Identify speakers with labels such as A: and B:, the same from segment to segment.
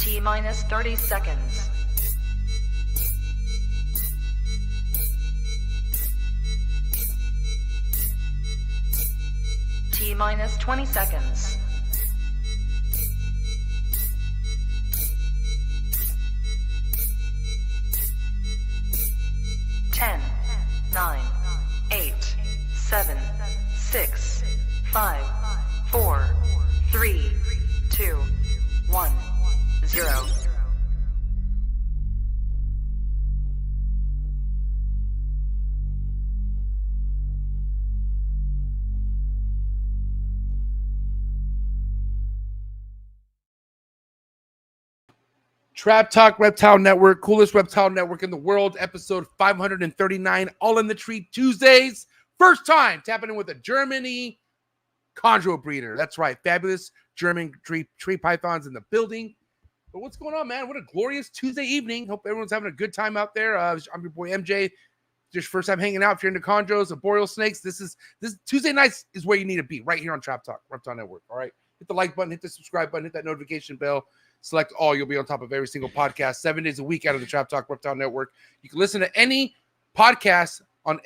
A: T minus 30 seconds. T minus 20 seconds. 10, 9, 8, 7, 6, 5, 4, 3, 2, 1, 0.
B: Trap Talk Reptile Network, coolest reptile network in the world, episode 539, all in the tree Tuesdays. First time tapping in with a Germany chondro breeder. That's right, fabulous German tree pythons in the building. But what's going on, man? What a glorious Tuesday evening. Hope everyone's having a good time out there. I'm your boy MJ. Just first time hanging out. If you're into chondros and boreal snakes, this Tuesday nights is where you need to be, right here on Trap Talk Reptile Network. All right, hit the like button, hit the subscribe button, hit that notification bell. Select all. You'll be on top of every single podcast 7 days a week out of the Trap Talk Reptile Network. You can listen to any podcast on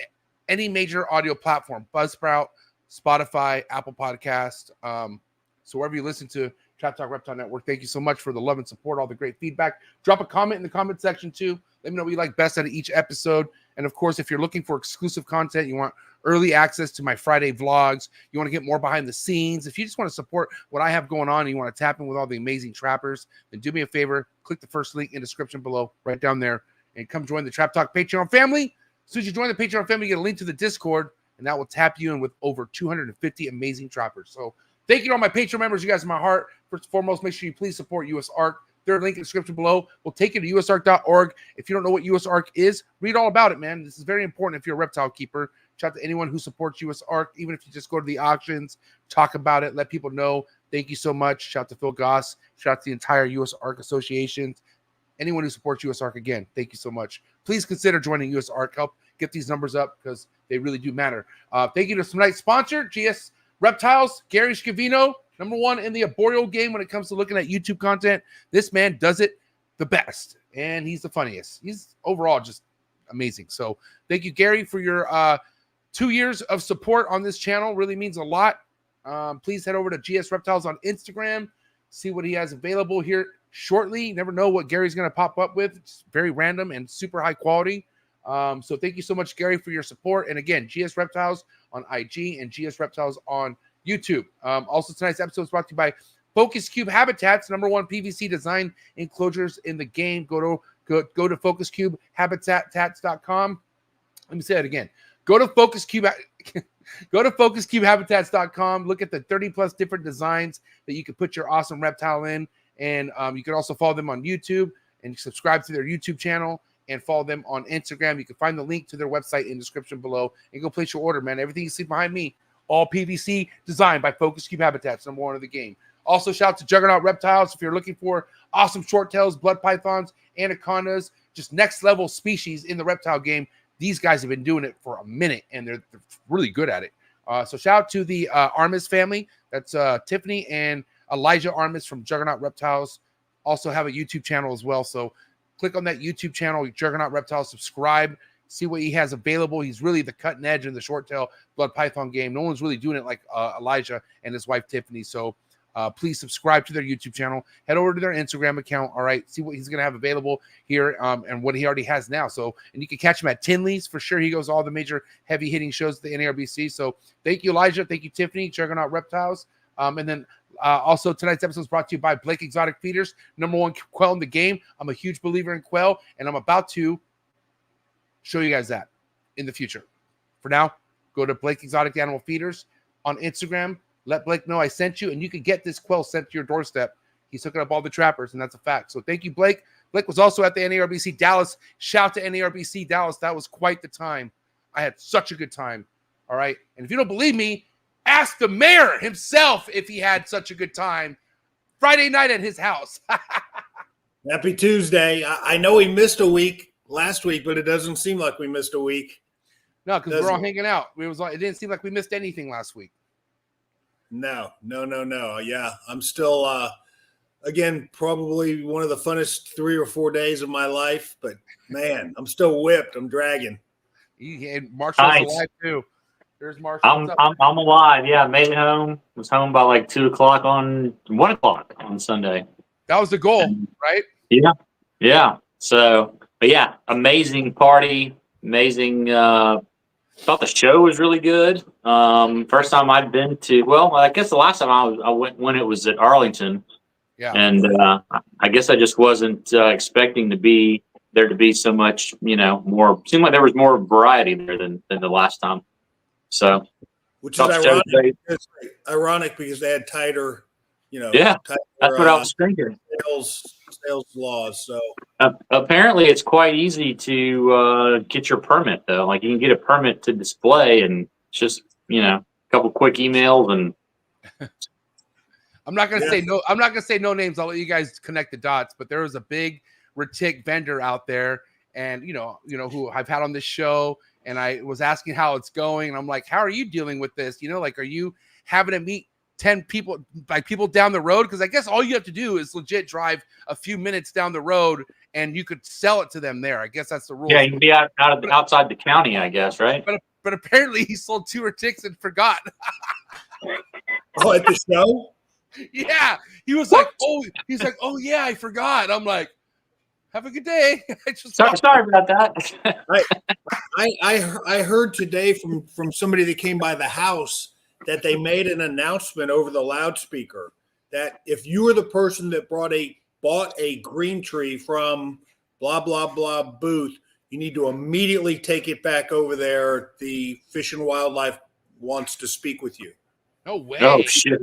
B: any major audio platform, Buzzsprout, Spotify, Apple Podcast. So wherever you listen to Trap Talk Reptile Network, thank you so much for the love and support, all the great feedback. Drop a comment in the comment section too. Let me know what you like best out of each episode. And of course, if you're looking for exclusive content, you want early access to my Friday vlogs, you want to get more behind the scenes, if you just want to support what I have going on and you want to tap in with all the amazing trappers, then do me a favor, click the first link in the description below, right down there, and come join the Trap Talk Patreon family. As soon as you join the Patreon family, you get a link to the Discord, and that will tap you in with over 250 amazing trappers. So thank you to all my Patreon members. You guys are my heart. First and foremost, make sure you please support US ARC. Third link in the description below. We'll take you to usarc.org. If you don't know what US ARC is, read all about it, man. This is very important if you're a reptile keeper. Shout out to anyone who supports US ARC, even if you just go to the auctions, talk about it, let people know. Thank you so much. Shout out to Phil Goss. Shout out to the entire US ARC Association. Anyone who supports US ARC, again, thank you so much. Please consider joining US ARC. Help get these numbers up because they really do matter. Thank you to tonight's sponsor, GS Reptiles, Gary Scavino, #1 in the arboreal game when it comes to looking at YouTube content. This man does it the best, and he's the funniest. He's overall just amazing. So thank you, Gary, for your 2 years of support on this channel. Really means a lot. Please head over to GS Reptiles on Instagram. See what he has available here shortly. You never know what Gary's going to pop up with. It's very random and super high quality. So thank you so much, Gary, for your support. And again, GS Reptiles on IG and GS Reptiles on YouTube. Also, tonight's episode is brought to you by Focus Cube Habitats, #1 PVC design enclosures in the game. Go to focuscubehabitats.com. Let me say it again. Go to focuscubehabitats.com. Look at the 30 plus different designs that you can put your awesome reptile in. And you can also follow them on YouTube and subscribe to their YouTube channel and follow them on Instagram. You can find the link to their website in the description below and go place your order, man. Everything you see behind me, all PVC designed by Focus Cube Habitats, #1 of the game. Also, shout out to Juggernaut Reptiles. If you're looking for awesome short tails, blood pythons, anacondas, just next level species in the reptile game, these guys have been doing it for a minute, and they're really good at it. So shout out to the Armis family. That's Tiffany and Elijah Armis from Juggernaut Reptiles. Also have a YouTube channel as well. So click on that YouTube channel, Juggernaut Reptiles, subscribe, see what he has available. He's really the cutting edge in the short tail blood python game. No one's really doing it like Elijah and his wife, Tiffany. So please subscribe to their YouTube channel. Head over to their Instagram account. All right. See what he's going to have available here and what he already has now. So, and you can catch him at Tinley's for sure. He goes to all the major heavy hitting shows at the NARBC. So thank you, Elijah. Thank you, Tiffany, Juggernaut Reptiles. And then also tonight's episode is brought to you by Blake Exotic Feeders, #1 quail in the game. I'm a huge believer in quail, and I'm about to show you guys that in the future. For now, go to Blake Exotic Animal Feeders on Instagram. Let Blake know I sent you, and you can get this quail sent to your doorstep. He's hooking up all the trappers, and that's a fact. So thank you, Blake. Blake was also at the NARBC Dallas. Shout out to NARBC Dallas. That was quite the time. I had such a good time. All right. And if you don't believe me, ask the mayor himself if he had such a good time Friday night at his house.
C: Happy Tuesday. I know we missed a week last week, but it doesn't seem like we missed a week.
B: No, because we're all hanging out. It didn't seem like we missed anything last week.
C: No. Yeah, I'm still Again, probably one of the funnest 3 or 4 days of my life. But man, I'm still whipped. I'm dragging.
B: And Marshall's
D: Nice.
B: alive too. There's Marshall.
D: I'm alive. Yeah, I made it home. Was home by like 2 o'clock on 1 o'clock on Sunday.
B: That was the goal, right?
D: Yeah, yeah. So, but yeah, amazing party. Amazing. Thought the show was really good. First time I'd been to. Well, I guess the last time I went when it was at Arlington.
B: Yeah.
D: And I guess I just wasn't expecting there to be so much, more. Seemed like there was more variety there than the last time. So,
C: which is ironic because they had tighter,
D: tighter, that's what I was thinking.
C: Sales laws. So
D: apparently, it's quite easy to get your permit though. Like you can get a permit to display, and it's just a couple quick emails and.
B: I'm not gonna say no. I'm not gonna say no names. I'll let you guys connect the dots. But there was a big retic vendor out there, and who I've had on this show, and I was asking how it's going, and I'm like, how are you dealing with this? Are you having to meet 10 people, people down the road? Because I guess all you have to do is legit drive a few minutes down the road, and you could sell it to them there. I guess that's the rule.
D: Yeah, you can be outside the county, I guess, right?
B: But apparently he sold 2 retics and forgot.
C: Oh, at the show.
B: Yeah, he was like, oh yeah, I forgot. I'm like, have a good day.
D: Sorry about that.
C: I heard today from somebody that came by the house that they made an announcement over the loudspeaker that if you were the person that bought a green tree from blah blah blah booth, you need to immediately take it back over there. The Fish and Wildlife wants to speak with you.
B: No way.
D: Oh shit.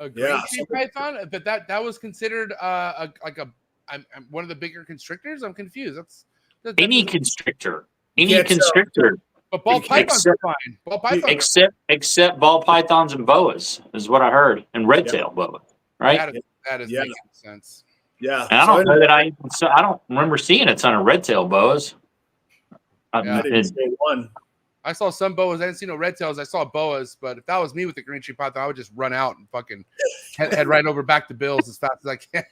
B: A green tree python, but that was considered one of the bigger constrictors. I'm confused. That's
D: any constrictor. Constrictor.
B: But ball pythons are fine. Ball pythons
D: except ball pythons and boas is what I heard, and red tail boa, right?
B: That is making sense.
C: Yeah,
D: and I don't know that I don't remember seeing a ton of red tail boas.
C: I didn't say one.
B: I saw some boas. I didn't see no red tails. I saw boas, but if that was me with the green tree python, I would just run out and fucking head right over back to Bill's as fast as I can.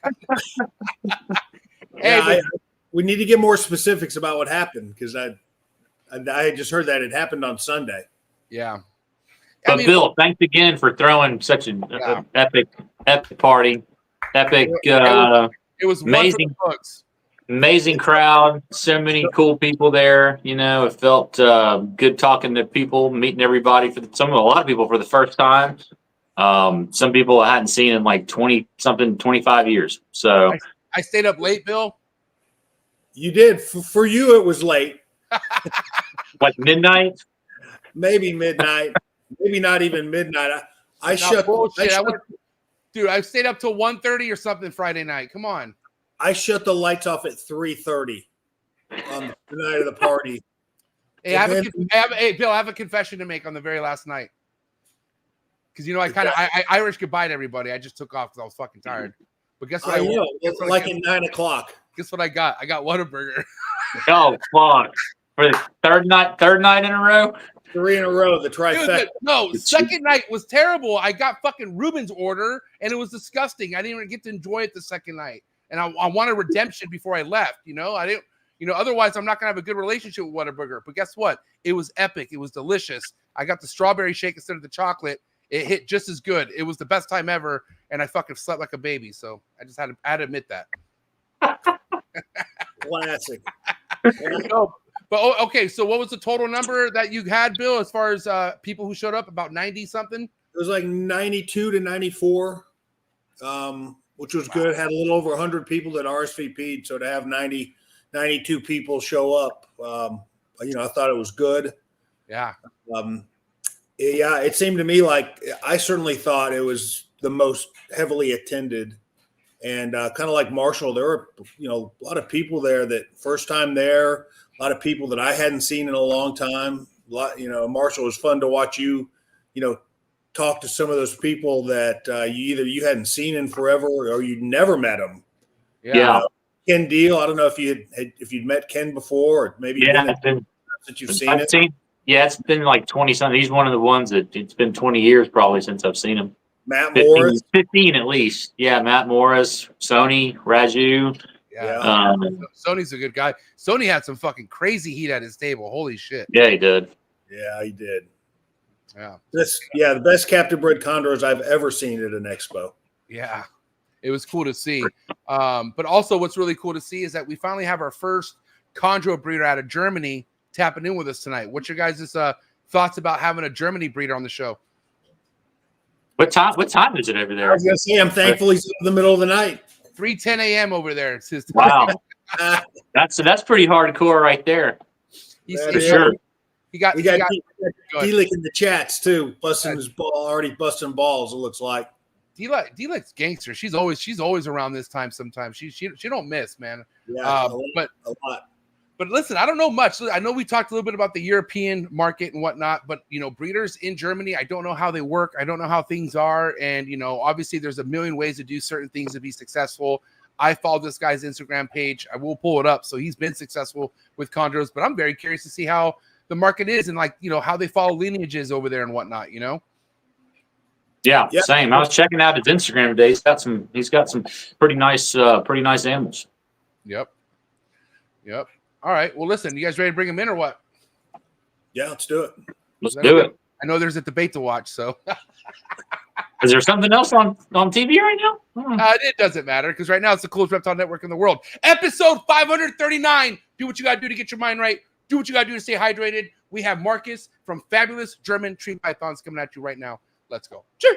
C: We need to get more specifics about what happened because I just heard that it happened on Sunday.
B: Yeah.
D: But Bill, thanks again for throwing such an epic party. Epic.
B: It was
D: amazing.
B: Books.
D: Amazing crowd. So many cool people there. It felt good talking to people, meeting everybody a lot of people for the first time. Some people I hadn't seen in like 25 years. So
B: I stayed up late, Bill.
C: You did. For you, it was late.
D: Like midnight?
C: Maybe midnight. Maybe not even midnight. I stayed up till 1:30 or something Friday night. Come on. I shut the lights off at 3:30 on the night of the party. Hey, Bill, I have a confession to make on the very last night. Because I Irish goodbye to everybody. I just took off because I was fucking tired. But guess what? At 9 o'clock. Guess what I got? I got Whataburger.
D: Oh fuck! For the third night in a row. 3 in a row. The trifecta.
B: Dude, second night was terrible. I got fucking Ruben's order, and it was disgusting. I didn't even get to enjoy it the second night. And I wanted redemption before I left. I didn't. Otherwise I'm not gonna have a good relationship with Whataburger. But guess what? It was epic. It was delicious. I got the strawberry shake instead of the chocolate. It hit just as good. It was the best time ever, and I fucking slept like a baby. So I just had to admit that.
C: Classic.
B: But okay. So what was the total number that you had, Bill, as far as people who showed up? About 90 something. It
C: was like 92 to 94. Which was good. Had a little over 100 people that RSVP'd. So to have 92 people show up, I thought it was good.
B: Yeah.
C: It seemed to me like I certainly thought it was the most heavily attended. And kind of like Marshall, there were, a lot of people there that first time there, a lot of people that I hadn't seen in a long time. Marshall, it was fun to watch you, talk to some of those people that you hadn't seen in forever or you'd never met them.
D: Yeah.
C: Ken Deal. I don't know if you'd met Ken before or maybe that you've seen it.
D: Yeah, it's been like 20 something. He's one of the ones that it's been 20 years probably since I've seen him.
C: Matt
D: 15,
C: Morris.
D: 15 at least. Yeah, Matt Morris, Sony, Raju.
B: Yeah.
D: Um,
B: Sony's a good guy. Sony had some fucking crazy heat at his table. Holy shit.
D: yeah, he did.
C: Yeah, he did.
B: Yeah.
C: The best captive bred condors I've ever seen at an expo.
B: Yeah. It was cool to see. But also what's really cool to see is that we finally have our first chondro breeder out of Germany tapping in with us tonight. What's your guys' thoughts about having a Germany breeder on the show?
D: What time is it over
C: I
D: there?
C: was going to say, I'm thankful he's in the middle of the night.
B: 3:10 a.m. over there. It's his
D: Wow. That's pretty hardcore right there.
B: He's
C: For
D: For sure.
B: He got
C: D-Lick
B: go ahead.
C: in the chats too, busting his ball, already busting balls. It looks like
B: D-Lick's gangster. She's always around this time. Sometimes she don't miss, man.
C: yeah,
B: But
C: a lot.
B: But listen, I don't know much. I know we talked a little bit about the European market and whatnot, but breeders in Germany, I don't know how they work. I don't know how things are, and obviously there's a million ways to do certain things to be successful. I follow this guy's Instagram page. I will pull it up. So he's been successful with chondros, but I'm very curious to see how the market is and how they follow lineages over there and whatnot.
D: Yeah, same. I was checking out his Instagram today. He's got some pretty nice animals.
B: Yep. All right. Well, listen, you guys ready to bring him in or what?
C: Yeah, let's do it.
D: Let's do it.
B: I know there's a debate to watch, so.
D: Is there something else on TV right now?
B: It doesn't matter because right now it's the coolest reptile network in the world. Episode 539. Do what you got to do to get your mind right. Do what you got to do to stay hydrated. We have Marcus from Fabulous German Tree Pythons coming at you right now. Let's go. Sure.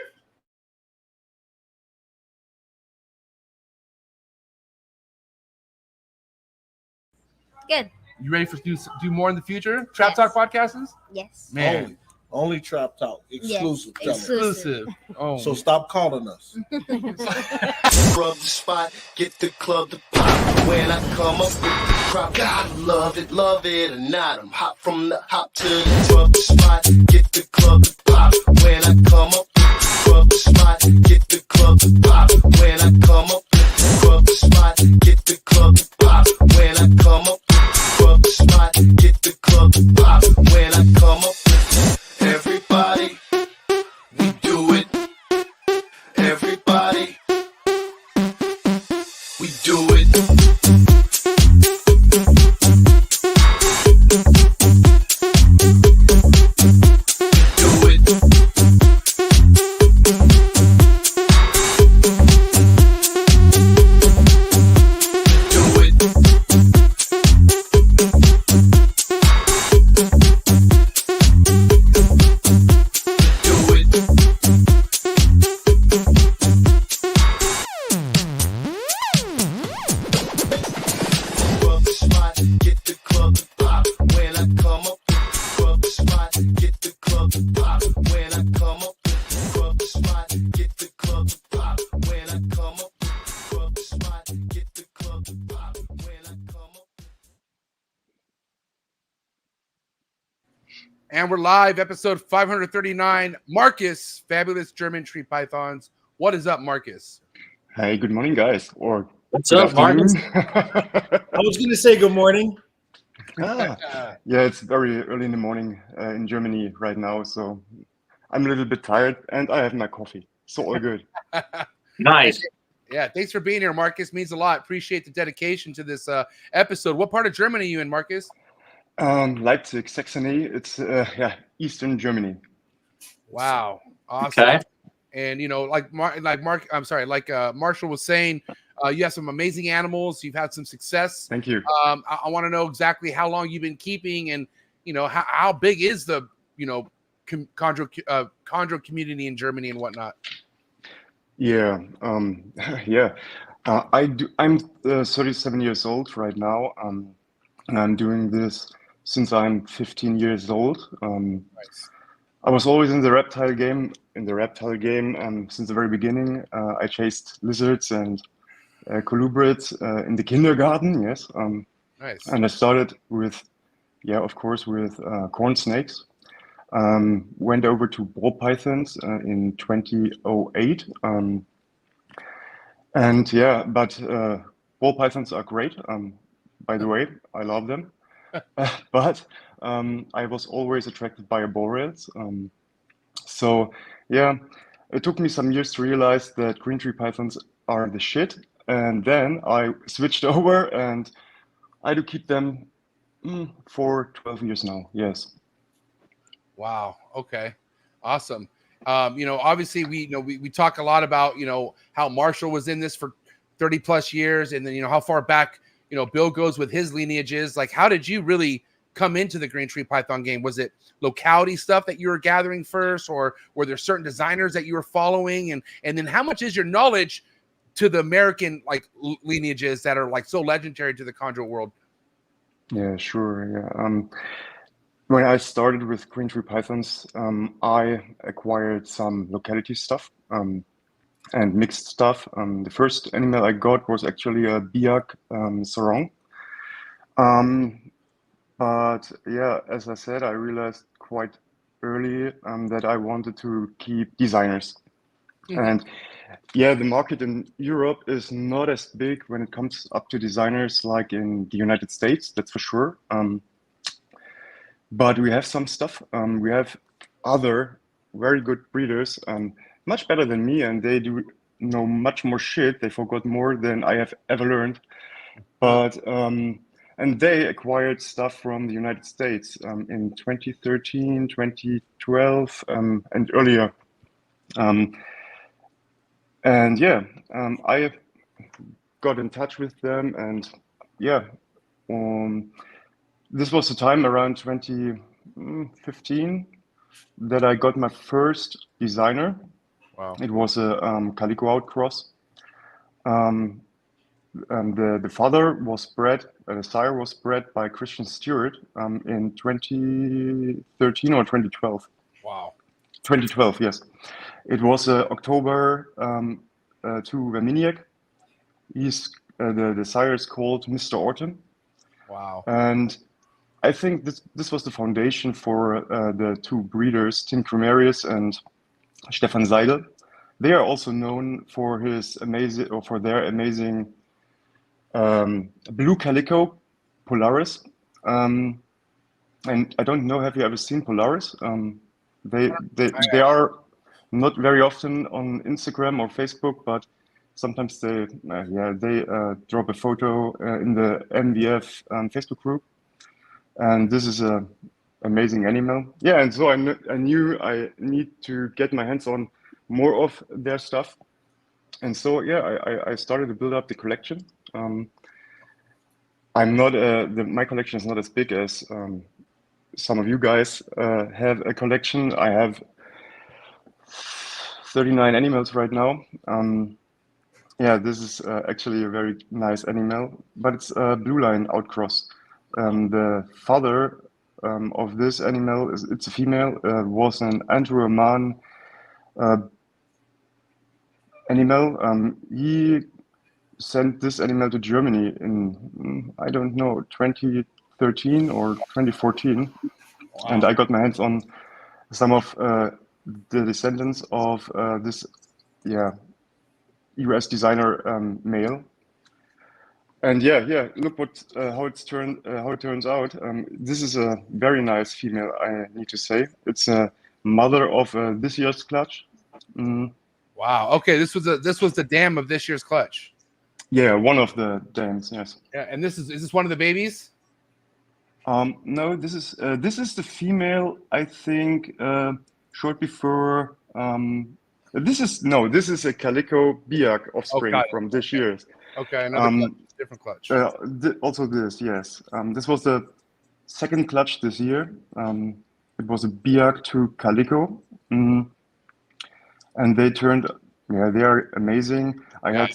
E: Good.
B: You ready for do more in the future? Trap Talk podcasts?
E: Yes.
B: Man.
F: Only Trap Talk. Exclusive.
E: Yes.
B: Exclusive. Oh.
F: So stop calling us.
G: Rub the spot, get the club to pop. When I come up with the crop, God love it or not. I'm hot from the hop to the rub the spot, get the club to pop. When I come up with the rub the spot, get the club to pop. When I come up with the rub the spot, get the club to pop. When I come up with the rub the spot, get the club to pop. When I come up with everybody, we do it. Everybody, we do it. Do it. Do it. Do it. Rub the spot, get the club to pop. When I come up with the rub the spot, get the club to pop. When I come up with the rub the spot, get the club to pop. When I come up with the rub the spot, get the club to pop. When I come up.
B: And we're live, episode 539. Marcus, Fabulous German Tree Pythons. What is up, Marcus?
H: Hey, good morning, guys. Or
D: What's
H: good
D: up, Marcus?
H: afternoon.
C: I was going to say good morning.
H: Yeah, it's very early in the morning in Germany right now, so I'm a little bit tired, and I have my coffee, so all good.
D: Nice.
B: Yeah, thanks for being here, Marcus. Means a lot. Appreciate the dedication to this episode. What part of Germany are you in, Marcus?
H: Leipzig, Saxony. It's Eastern Germany.
B: Wow, awesome.
D: Okay.
B: And Marshall was saying, you have some amazing animals. You've had some success.
H: Thank you.
B: I want to know exactly how long you've been keeping, and how big is the chondro community in Germany and whatnot.
H: Yeah, yeah. I'm 37 years old right now, and I'm doing this since I'm 15 years old.
B: Nice.
H: I was always in the reptile game. Since the very beginning. I chased lizards and colubrids in the kindergarten. Yes,
B: Nice.
H: and I started with, of course, with corn snakes. Went over to ball pythons in 2008. But ball pythons are great. By the way, I love them. But I was always attracted by arboreals. it took me some years to realize that green tree pythons are the shit. And then I switched over, and I do keep them for 12 years now. Yes.
B: Wow. Okay. Awesome. Obviously we talk a lot about, how Marshall was in this for 30 plus years, and then, how far back, Bill goes with his lineages. Like, how did you really come into the green tree python game? Was it locality stuff that you were gathering first, or were there certain designers that you were following? And then how much is your knowledge to the American lineages that are like so legendary to the chondro world?
H: Yeah, sure. Yeah. When I started with green tree pythons, I acquired some locality stuff and mixed stuff. The first animal I got was actually a biak sarong. But yeah, as I said, I realized quite early that I wanted to keep designers. And yeah, the market in Europe is not as big when it comes up to designers like in the United States, that's for sure. But we have some stuff. We have other very good breeders, much better than me, and they do know much more shit. They forgot more than I have ever learned. But and they acquired stuff from the United States in 2013, 2012, and earlier. And yeah, I got in touch with them, and yeah, this was the time around 2015 that I got my first designer.
B: Wow.
H: It was a Calico outcross. The father was bred, the sire was bred by Christian Stewart in 2013 or 2012.
B: Wow.
H: 2012, yes. It was October to Verminiac. The sire is called Mr. Orton.
B: Wow.
H: And I think this was the foundation for the two breeders, Tim Cremarius and Stefan Seidel. They are also known for their amazing blue calico Polaris. And I don't know, have you ever seen Polaris? They are not very often on Instagram or Facebook, but sometimes they drop a photo in the MVF Facebook group. And this is a amazing animal. Yeah, and so I knew I need to get my hands on more of their stuff. And so yeah, I started to build up the collection. I'm not my collection is not as big as some of you guys have a collection. I have 39 animals right now. Yeah, this is actually a very nice animal, but it's a blue line outcross. The father of this animal, it's a female, was an Andrew-Aman animal. He sent this animal to Germany in, I don't know, 2013 or 2014. Wow. And I got my hands on some of the descendants of this, US designer male. And yeah, look how it turns out. This is a very nice female, I need to say. It's a mother of this year's clutch.
B: Wow. Okay, this was the dam of this year's clutch.
H: Yeah, one of the dams. Yes.
B: Yeah, and is this one of the babies?
H: No, this is the female. I think short before. This is a Calico Biak offspring from this year.
B: Okay, another clutch, different clutch.
H: Also this, yes. This was the second clutch this year. It was a Biak to Calico. And they are amazing. I had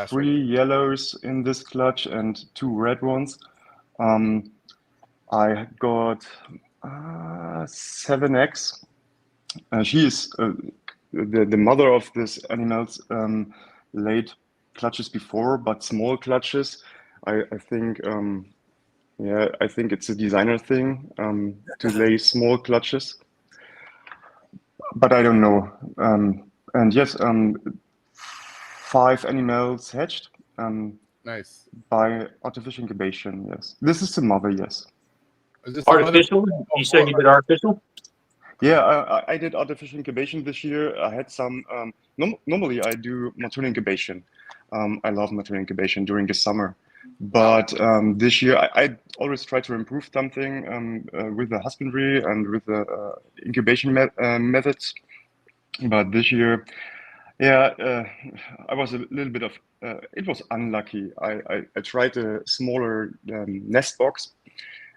H: 3 yellows in this clutch and 2 red ones. I got 7X. She is the mother of this animal's laid clutches before, but small clutches. I think I think it's a designer thing to lay small clutches, but I don't know. And yes, 5 animals hatched.
B: Nice.
H: By artificial incubation. Yes, this is the mother. Yes.
D: Is this artificial? You said you did artificial?
H: Yeah, I did artificial incubation this year. I had some. Normally, I do maternal incubation. I love maternal incubation during the summer, but this year I always try to improve something with the husbandry and with the incubation methods. But this year, yeah, I was a little bit of. It was unlucky. I tried a smaller nest box,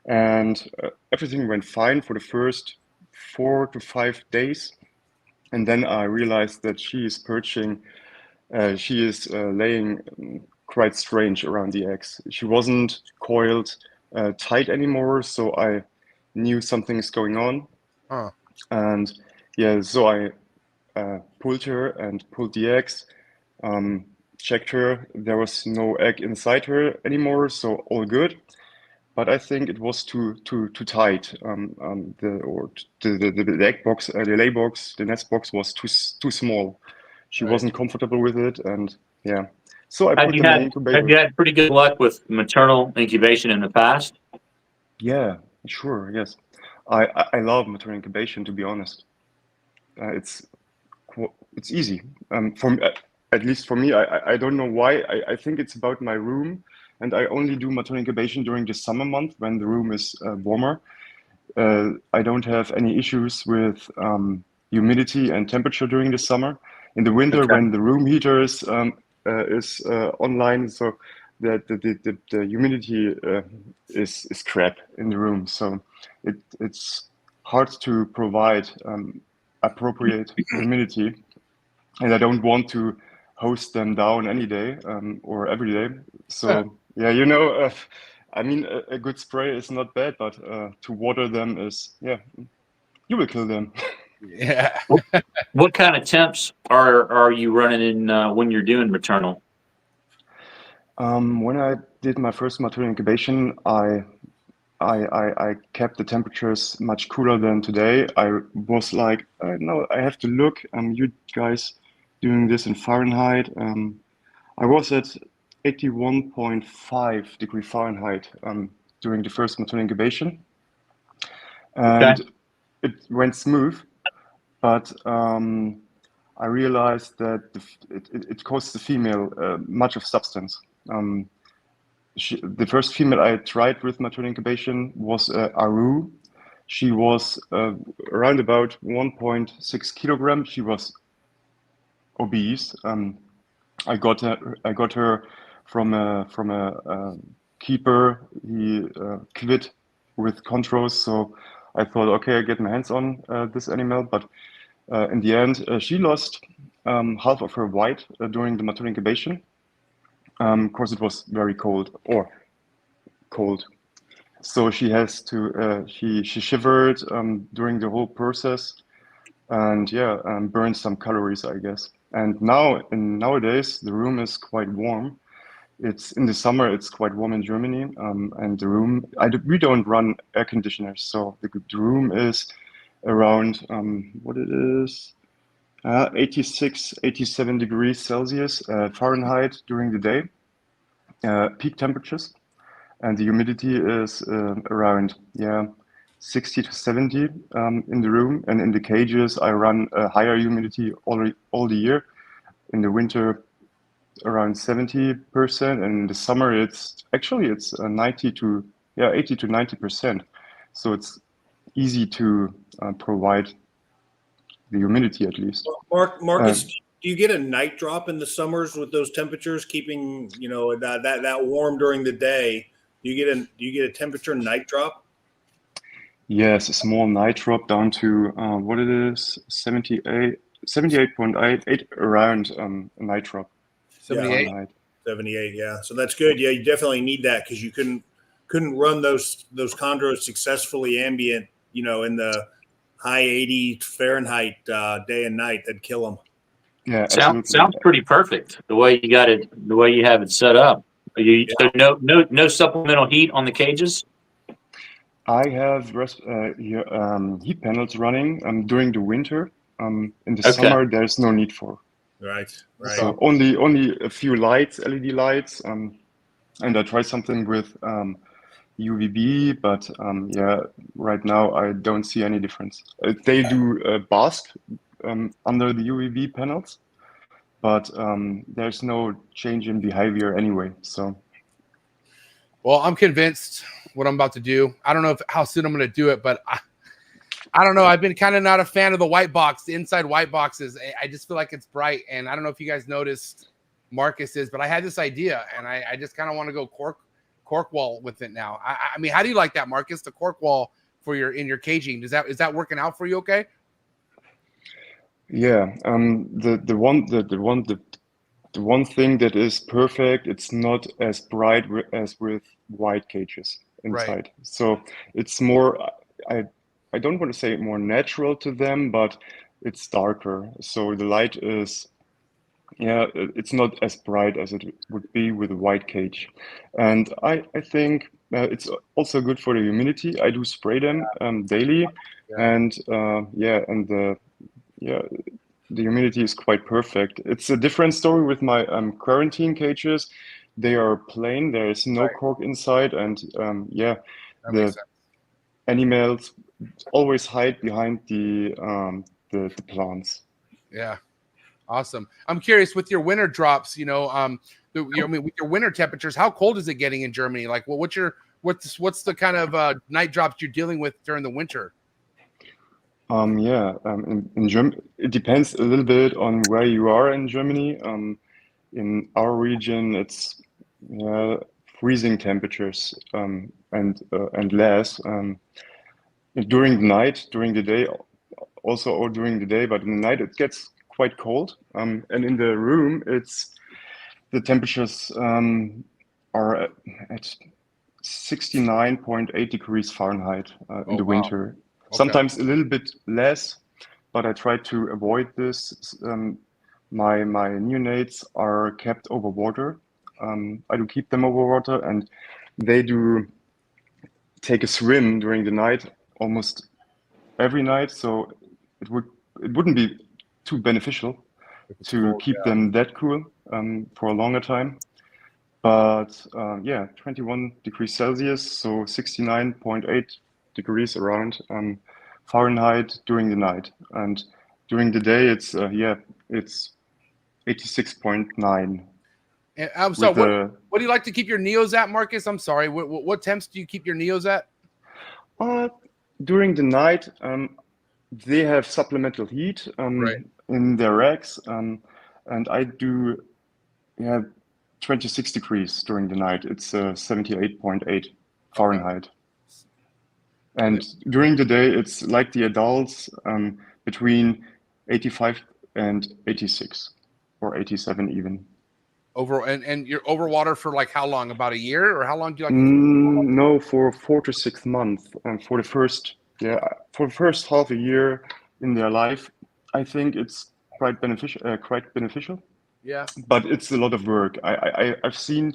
H: and everything went fine for the first 4 to 5 days, and then I realized that she is perching. She is laying quite strange around the eggs. She wasn't coiled tight anymore, so I knew something's going on.
B: Huh.
H: And yeah, so I pulled her and pulled the eggs, checked her. There was no egg inside her anymore, so all good. But I think it was too tight. The egg box, the lay box, the nest box was too small. She wasn't comfortable with it, and yeah. So I put them in the incubator.
D: Have you had pretty good luck with maternal incubation in the past?
H: Yeah, sure, yes. I love maternal incubation, to be honest. It's easy. At least for me, I don't know why. I think it's about my room, and I only do maternal incubation during the summer month when the room is warmer. I don't have any issues with humidity and temperature during the summer. In the winter, when the room heater is online, so the humidity is crap in the room. So it's hard to provide appropriate humidity, and I don't want to host them down any day or every day. So yeah, you know, I mean, a good spray is not bad, but to water them is, yeah, you will kill them.
B: Yeah.
D: What kind of temps are you running in when you're doing maternal?
H: When I did my first maternal incubation, I kept the temperatures much cooler than today. I was like, no, I have to look. You guys doing this in Fahrenheit. I was at 81.5 degree Fahrenheit during the first maternal incubation, and it went smooth. But I realized that it costs the female much of substance. The first female I tried with maternal incubation was Aru. She was around about 1.6 kilograms. She was obese. I got her from a keeper. He quit with CHONDROS, so I thought, okay, I get my hands on this animal. But in the end, she lost half of her white during the maternal incubation. Of course, it was very cold. So she has to, she shivered during the whole process, and yeah, burned some calories, I guess. And nowadays, the room is quite warm. It's in the summer, it's quite warm in Germany, and the room, we don't run air conditioners, so the room is around, what it is, 86, 87 degrees Celsius, Fahrenheit during the day, peak temperatures. And the humidity is around 60 to 70 in the room, and in the cages I run a higher humidity all the year. In the winter, around 70%, and in the summer it's 80 to 90%. So it's easy to provide the humidity at least.
C: Marcus, do you get a night drop in the summers with those temperatures, keeping that warm during the day? Do you get a temperature night drop?
H: Yes, a small night drop down to what it is, 78.8 around a night drop.
B: 78.
C: 78, yeah. So that's good. Yeah, you definitely need that because you couldn't run those chondros successfully ambient, in the high 80 Fahrenheit day and night. That'd kill them.
H: Yeah,
D: sounds pretty perfect the way you got it, the way you have it set up. So no supplemental heat on the cages.
H: I have heat panels running during the winter. In the summer, there's no need for.
C: Right.
H: So only a few lights, LED lights, and I try something with UVB, but yeah, right now I don't see any difference. They do bask under the UVB panels, but there's no change in behavior anyway. So,
B: well, I'm convinced what I'm about to do. I don't know how soon I'm going to do it, but I don't know. I've been kind of not a fan of the white box, the inside white boxes. I just feel like it's bright, and I don't know if you guys noticed Marcus is, but I had this idea, and I just kind of want to go cork wall with it now. I mean, how do you like that, Marcus? The cork wall for in your caging, is that working out for you? Okay.
H: yeah, the one thing that is perfect, it's not as bright as with white cages inside.
B: Right.
H: So it's more, I don't want to say more natural to them, but it's darker. So the light is, yeah, it's not as bright as it would be with a white cage. And I think it's also good for the humidity. I do spray them daily, and the humidity is quite perfect. It's a different story with my quarantine cages. They are plain. There is no cork inside, and the animals always hide behind the plants.
B: Yeah, awesome. I'm curious with your winter drops. I mean, with your winter temperatures, how cold is it getting in Germany? Like, well, what's the kind of night drops you're dealing with during the winter?
H: In Germany, it depends a little bit on where you are in Germany. In our region, it's freezing temperatures and less during the night, during the day, also or during the day, but in the night it gets quite cold. And in the room, the temperatures are at 69.8 degrees Fahrenheit in the winter.
B: Okay.
H: Sometimes a little bit less, but I try to avoid this. My neonates are kept over water. I do keep them over water, and they do take a swim during the night almost every night. So it wouldn't be too beneficial to keep them that cool for a longer time. But 21 degrees Celsius, so 69.8 degrees around Fahrenheit during the night, and during the day it's 86.9.
B: And I'm sorry, what do you like to keep your neos at, Marcus? I'm sorry, what temps do you keep your neos at?
H: During the night, they have supplemental heat in their racks, and I do 26 degrees during the night. It's 78.8 Fahrenheit. Okay. And during the day, it's like the adults, between 85 and 86 or 87 even.
B: And you're over water for like how long? About a year, or how long do you like?
H: No, for 4 to 6 months. For the first half a year in their life, I think it's quite beneficial.
B: Yeah.
H: But it's a lot of work. I've seen.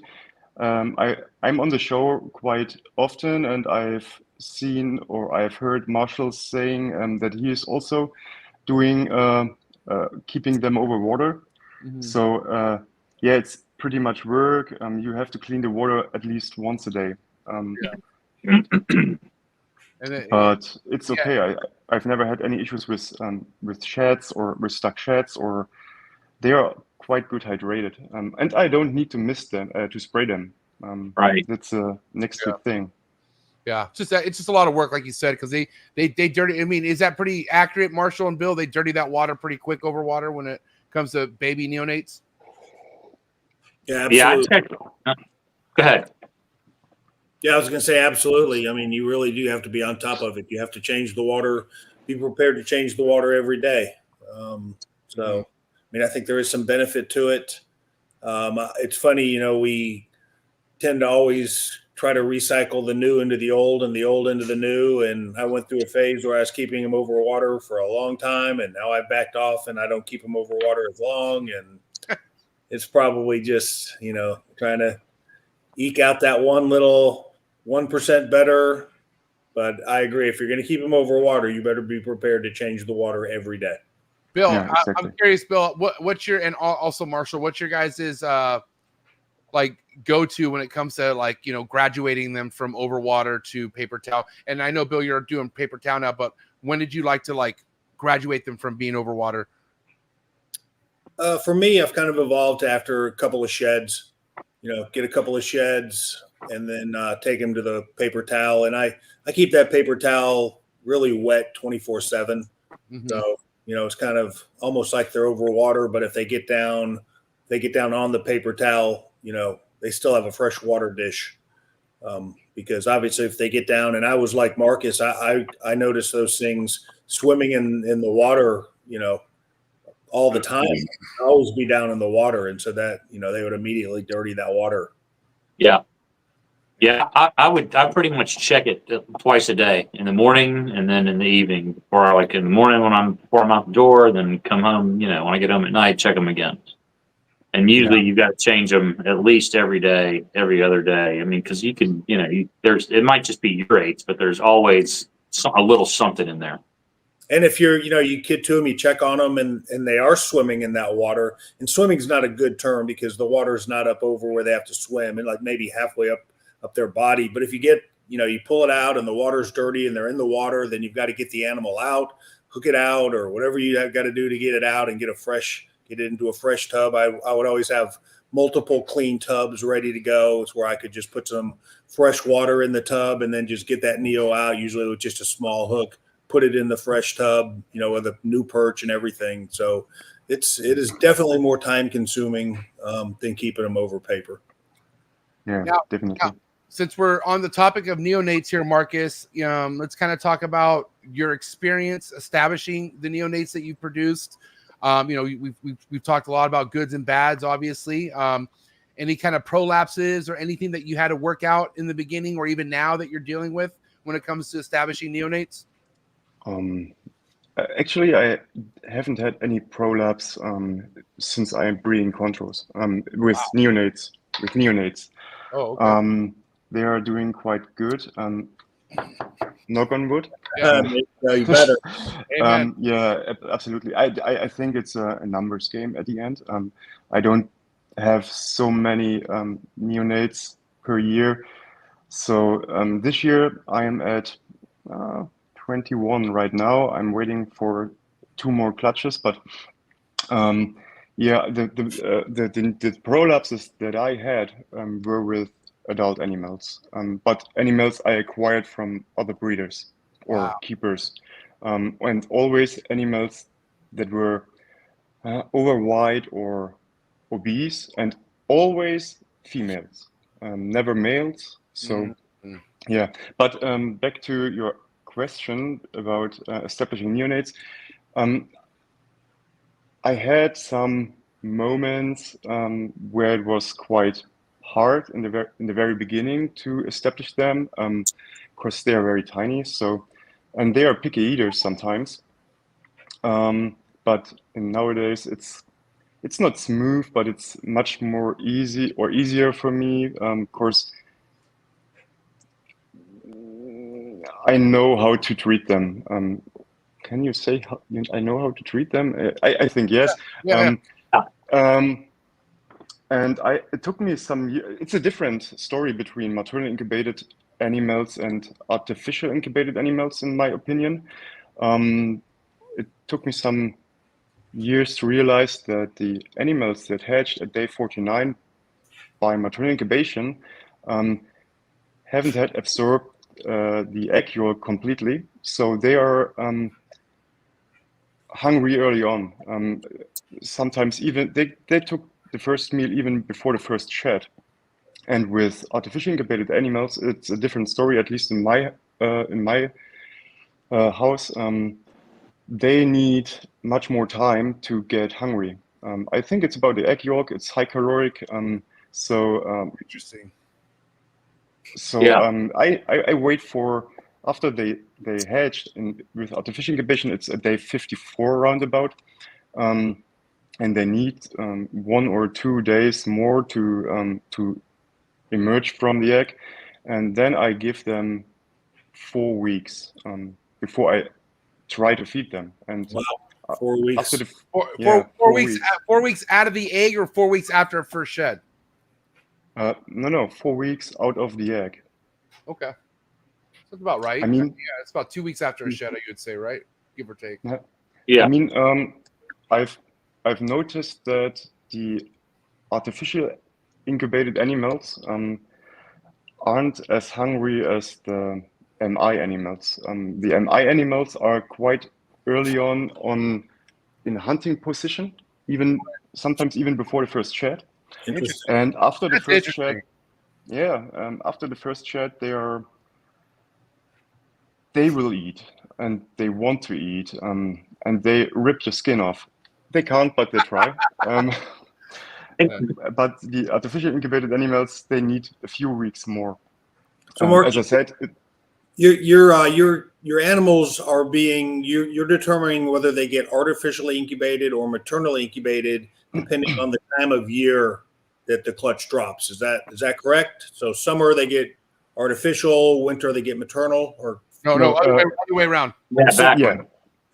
H: I'm on the show quite often, and I've seen or I've heard Marshall saying that he is also doing keeping them over water. Mm-hmm. So it's pretty much work. You have to clean the water at least once a day. But it's okay. I've never had any issues with sheds or with stuck sheds, or they are quite good hydrated, and I don't need to mist them to spray them. That's the next good thing.
B: Yeah, it's just a lot of work, like you said, because they dirty. I mean, is that pretty accurate, Marshall and Bill? They dirty that water pretty quick over water when it comes to baby neonates.
C: Yeah, absolutely.
D: Go ahead.
C: Yeah, I was going to say absolutely. I mean, you really do have to be on top of it. You have to change the water. Be prepared to change the water every day. I mean, I think there is some benefit to it. It's funny, we tend to always try to recycle the new into the old and the old into the new. And I went through a phase where I was keeping them over water for a long time, and now I've backed off and I don't keep them over water as long. And it's probably just, trying to eke out that one little 1% better. But I agree. If you're going to keep them over water, you better be prepared to change the water every day.
B: Bill, yeah, exactly. I'm curious, Bill, what's your, and also Marshall, what's your guys' like go to when it comes to like, you know, graduating them from overwater to paper towel? And I know, Bill, you're doing paper towel now, but when did you like to like graduate them from being overwater?
C: For me, I've kind of evolved after a couple of sheds, you know, get a couple of sheds and then take them to the paper towel. And I keep that paper towel really wet 24/7. So, you know, it's kind of almost like they're over water, but if they get down on the paper towel, you know, they still have a fresh water dish. Because obviously if they get down, and I was like Marcus, I noticed those things swimming in the water, you know, all the time. I'd always be down in the water. And so that, you know, they would immediately dirty that water.
D: Yeah. Yeah, I pretty much check it twice a day, in the morning and then in the evening, or like in the morning before I'm out the door, then come home, you know, when I get home at night, check them again. And usually you've got to change them at least every day, every other day. I mean, because you can, you know, it might just be urates, but there's always a little something in there.
C: And if you're, you know, you get to them, you check on them and they are swimming in that water. And swimming is not a good term because the water is not up over where they have to swim, and like maybe halfway up their body. But if you get, you know, you pull it out and the water's dirty and they're in the water, then you've got to get the animal out, hook it out, or whatever you have got to do to get it out and get it into a fresh tub. I would always have multiple clean tubs ready to go. It's where I could just put some fresh water in the tub and then just get that neo out, usually with just a small hook, put it in the fresh tub, you know, with a new perch and everything. So it is definitely more time consuming than keeping them over paper.
H: Yeah, definitely.
B: Now, since we're on the topic of neonates here, Marcus, let's kind of talk about your experience establishing the neonates that you produced. You know, we've talked a lot about goods and bads, obviously. Any kind of prolapses or anything that you had to work out in the beginning or even now that you're dealing with when it comes to establishing neonates?
H: Actually, I haven't had any prolapse since I'm breeding CHONDROS with neonates.
B: Oh, okay.
H: They are doing quite good. Knock on wood.
C: You better.
H: Yeah, absolutely. I think it's a numbers game at the end. I don't have so many neonates per year. So this year I am at 21 right now. I'm waiting for 2 more clutches, but yeah, the prolapses that I had were with adult animals, but animals I acquired from other breeders or keepers, and always animals that were overweight or obese, and always females, never males. So yeah, but back to your question about establishing neonates. I had some moments where it was quite hard in the very beginning to establish them, because they are very tiny. So, and they are picky eaters sometimes. But nowadays it's not smooth, but it's much more easier for me. Of course, I know how to treat them. Can you say I know how to treat them? I think yes.
B: Yeah.
H: And it took me some years. It's a different story between maternal incubated animals and artificial incubated animals, in my opinion. It took me some years to realize that the animals that hatched at day 49 by maternal incubation haven't had absorbed the egg yolk completely. So they are hungry early on. Sometimes even they took the first meal even before the first shed. And with artificial incubated animals, it's a different story. At least in my house, they need much more time to get hungry. I think it's about the egg yolk. It's high caloric.
B: Interesting.
H: So
D: Yeah.
H: I wait for after they hatched with artificial incubation. It's at day 54 roundabout, and they need 1 or 2 days more to emerge from the egg, and then I give them 4 weeks before I try to feed them. And
C: 4 weeks.
H: after the
B: 4 weeks. 4 weeks out of the egg, or 4 weeks after first shed?
H: No, 4 weeks out of the egg.
B: Okay, that's about right.
H: I mean,
B: yeah, it's about 2 weeks after a shed, you would say, right? Give or take.
D: Yeah.
H: I mean, I've noticed that the artificial incubated animals aren't as hungry as the MI animals. The MI animals are quite early on in hunting position, sometimes even before the first shed.
C: Interesting.
H: And after the
B: That's
H: first shed,
B: interesting.
H: after the first shed, they will eat and they want to eat, and they rip your skin off. They can't, but they try. But the artificial incubated animals, they need a few weeks more.
C: So, Mark,
H: As I said,
C: your animals are being you're determining whether they get artificially incubated or maternally incubated depending on the time of year that the clutch drops. Is that correct? So summer they get artificial, winter they get maternal, or
B: No, other way around.
D: Yeah, backward.
H: yeah,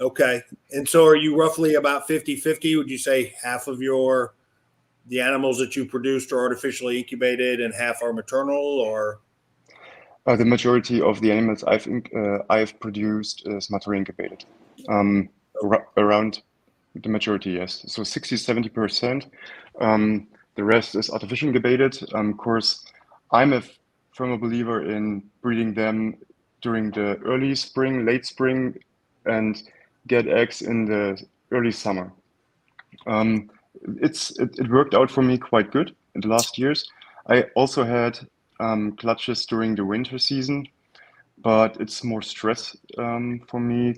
C: okay. And so are you roughly about 50-50? Would you say half of the animals that you produced are artificially incubated and half are maternal, or?
H: the majority of the animals I've produced is mature incubated. Around the majority, yes. So 60-70%. The rest is artificial incubated. Of course, I'm a firm believer in breeding them during the early spring, late spring, and get eggs in the early summer. It worked out for me quite good in the last years. I also had clutches during the winter season, but it's more stress for me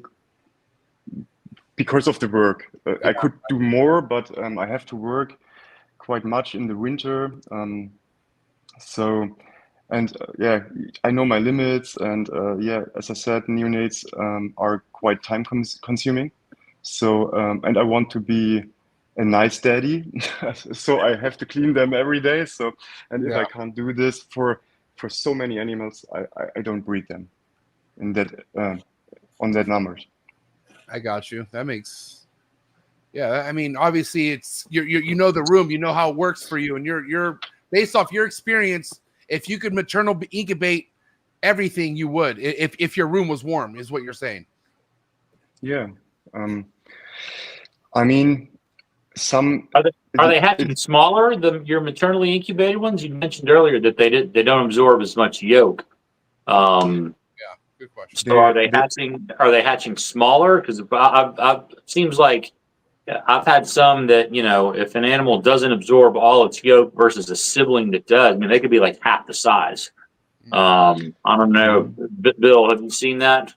H: because of the work. I could do more, but I have to work quite much in the winter. Yeah, I know my limits, and yeah, as I said, neonates are quite time consuming. So and I want to be a nice daddy, so I have to clean them every day. So, and if I can't do this for so many animals, I don't breed them in that on that numbers.
B: I got you. That makes, yeah. I mean, obviously, it's you know the room, you know how it works for you, and you're based off your experience. If you could maternal incubate everything, you would. If your room was warm, is what you're saying.
H: Yeah, I mean, some
D: are they hatching smaller than your maternally incubated ones? You mentioned earlier that they don't absorb as much yolk.
B: Yeah, good question.
D: So are they hatching smaller? Because I seems like I've had some that, you know, if an animal doesn't absorb all its yolk versus a sibling that does, I mean, they could be like half the size. I don't know, Bill, have you seen that?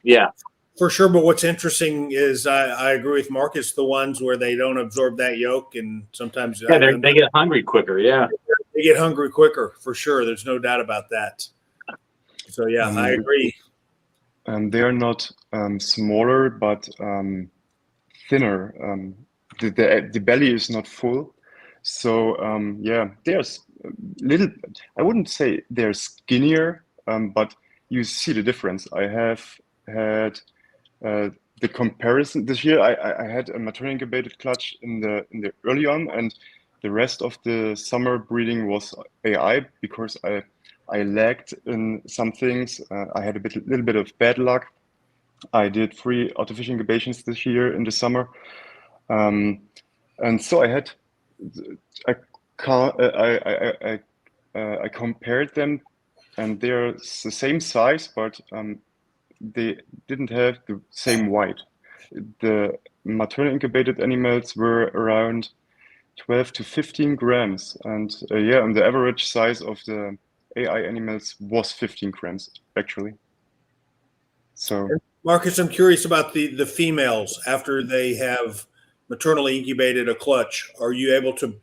D: Yeah.
C: For sure, but what's interesting is I agree with Marcus. The ones where they don't absorb that yolk, and sometimes
D: They get hungry quicker. Yeah,
C: they get hungry quicker for sure. There's no doubt about that. So yeah, I agree.
H: They are not smaller, but thinner. The belly is not full, so yeah, there's little. I wouldn't say they're skinnier, but you see the difference. I have had the comparison this year. I had a mature incubated clutch in the early on, and the rest of the summer breeding was AI because I lagged in some things. I had a little bit of bad luck. I did 3 artificial incubations this year in the summer, and so I compared them, and they're the same size, but they didn't have the same weight. The maternal incubated animals were around 12 to 15 grams, and yeah, and the average size of the AI animals was 15 grams actually. So,
C: Marcus, I'm curious about the females after they have maternally incubated a clutch. Are you able to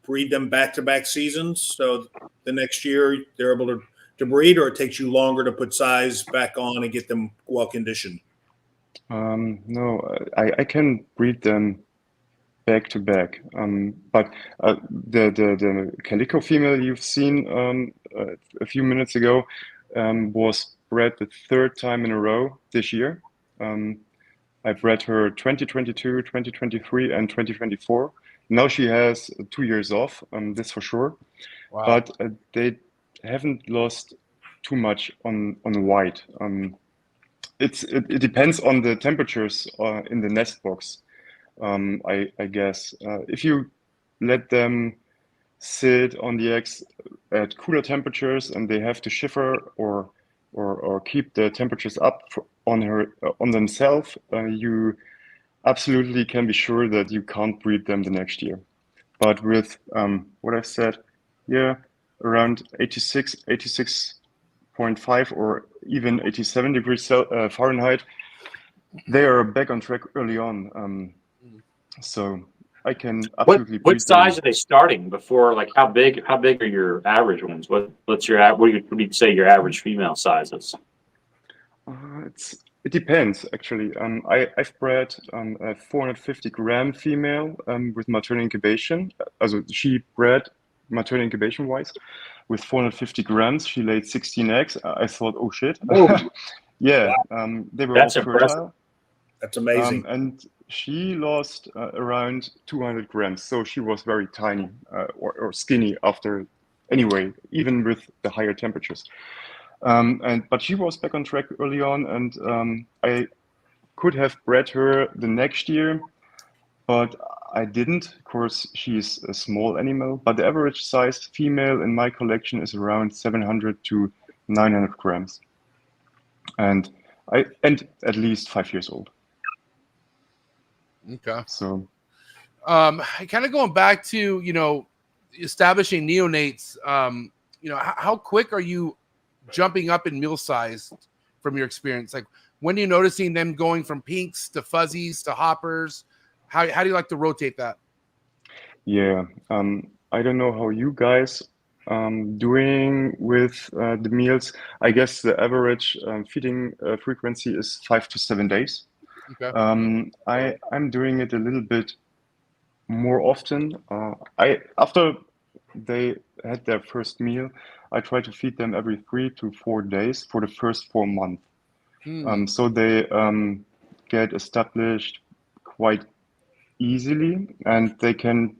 C: breed them back-to-back seasons? So the next year they're able to breed, or it takes you longer to put size back on and get them well conditioned?
H: no, I can breed them back to back. But the calico female you've seen a few minutes ago was bred the 3rd time in a row this year. I bred her 2022, 2023, and 2024. Now she has 2 years off, that's for sure.
B: Wow.
H: But they haven't lost too much on white. It depends on the temperatures in the nest box. I guess if you let them sit on the eggs at cooler temperatures and they have to shiver or keep the temperatures up on themselves, you absolutely can be sure that you can't breed them the next year. But with what I've said, yeah, around 86.5 or even 87 degrees Fahrenheit, they are back on track early on. So I can absolutely
D: What
H: breed
D: size
H: them.
D: are they starting before? Like how big are your average ones? What do you say your average female size is?
H: It depends actually. I've bred a 450-gram female with maternal incubation. Also she bred maternal incubation wise with 450 grams. She laid 16 eggs. I thought, oh shit. Yeah, they were
D: That's
H: all
D: impressive.
H: fertile.
C: That's amazing.
H: And she lost around 200 grams. So she was very tiny or skinny after, anyway, even with the higher temperatures. But she was back on track early on, and I could have bred her the next year, but I didn't. Of course, she's a small animal, but the average size female in my collection is around 700 to 900 grams, and at least 5 years old.
B: Okay.
H: So,
B: kind of going back to establishing neonates. How quick are you jumping up in meal size from your experience? Like, when are you noticing them going from pinks to fuzzies to hoppers? How do you like to rotate that?
H: yeah, I don't know how you guys doing with the meals. I guess the average feeding frequency is 5 to 7 days.
B: Okay.
H: I'm doing it a little bit more often. After they had their first meal, I try to feed them every 3 to 4 days for the first 4 months. So they get established quite easily, and I can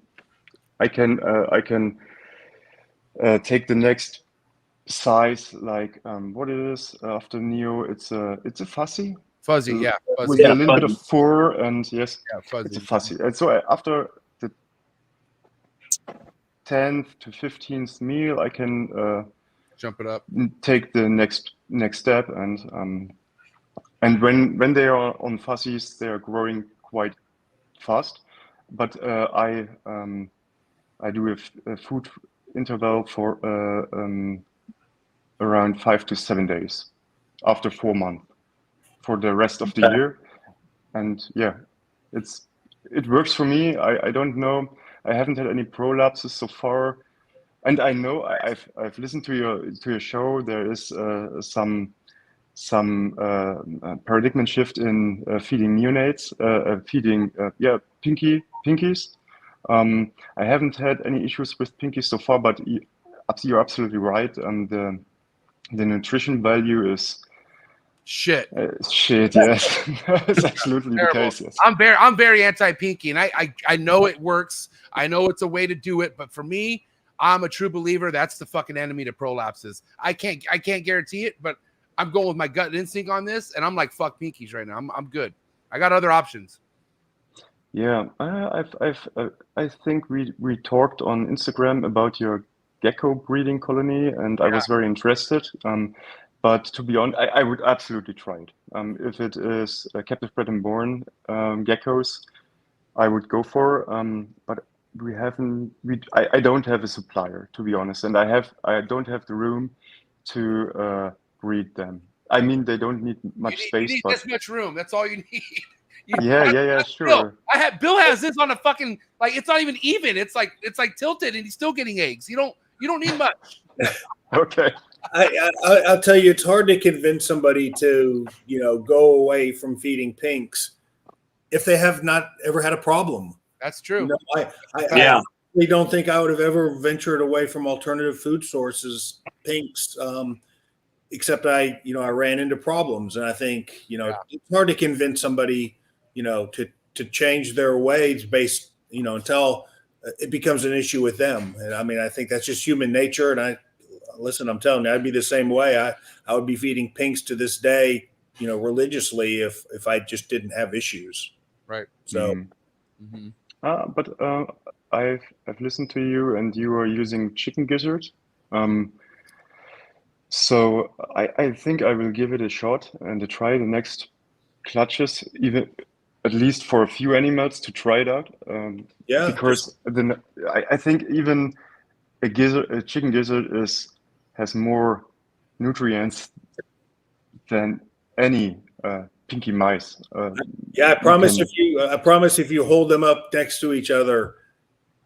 H: take the next size, like what it is after Neo. It's a fuzzy.
B: Fuzzy, yeah. Fuzzy.
H: With
D: Yeah,
H: a little bit
D: fuzzy.
H: of fur, and yes,
B: Yeah, fuzzy.
H: it's a fuzzy. And so after the 10th to 15th meal, I can
B: Jump it up.
H: take the next step, and when they are on fuzzies, they are growing quite fast. But I do a food interval for around 5 to 7 days after 4 months for the rest of the
D: Okay.
H: year, and yeah, it works for me. I don't know. I haven't had any prolapses so far, and I know I've listened to your show. There is some paradigm shift in feeding neonates, feeding pinkies. I haven't had any issues with pinkies so far, but you're absolutely right. The nutrition value is
B: Shit.
H: shit. Yes, it's absolutely the
B: Terrible.
H: case. Yes.
B: I'm very anti-pinky, and I know it works. I know it's a way to do it, but for me, I'm a true believer that's the fucking enemy to prolapses. I can't guarantee it, but I'm going with my gut instinct on this, and I'm like, fuck pinkies right now. I'm good. I got other options.
H: Yeah, I think we talked on Instagram about your gecko breeding colony, and I was very interested. But to be honest, I would absolutely try it. If it is captive bred and born geckos, I would go for. But I don't have a supplier, to be honest, and I don't have the room to breed them. I mean, they don't need much space,
B: you need
H: but
B: this much room. That's all you need.
H: yeah, sure.
B: Bill has this on a fucking, like, it's not even even. It's like tilted, and he's still getting eggs. You don't need much.
H: Okay.
C: I'll tell you, it's hard to convince somebody to go away from feeding pinks if they have not ever had a problem.
B: That's true.
C: I really don't think I would have ever ventured away from alternative food sources, pinks, except I ran into problems, and I think it's hard to convince somebody to change their ways based until it becomes an issue with them. And I mean, I think that's just human nature. And listen, I'm telling you, I'd be the same way. I would be feeding pinks to this day, religiously if I just didn't have issues.
B: Right.
C: So,
H: but I've listened to you, and you are using chicken gizzard. So I think I will give it a shot and to try the next clutches, even at least for a few animals to try it out.
C: Yeah,
H: because then I think even a chicken gizzard has more nutrients than any pinky mice.
C: yeah, I promise if you hold them up next to each other,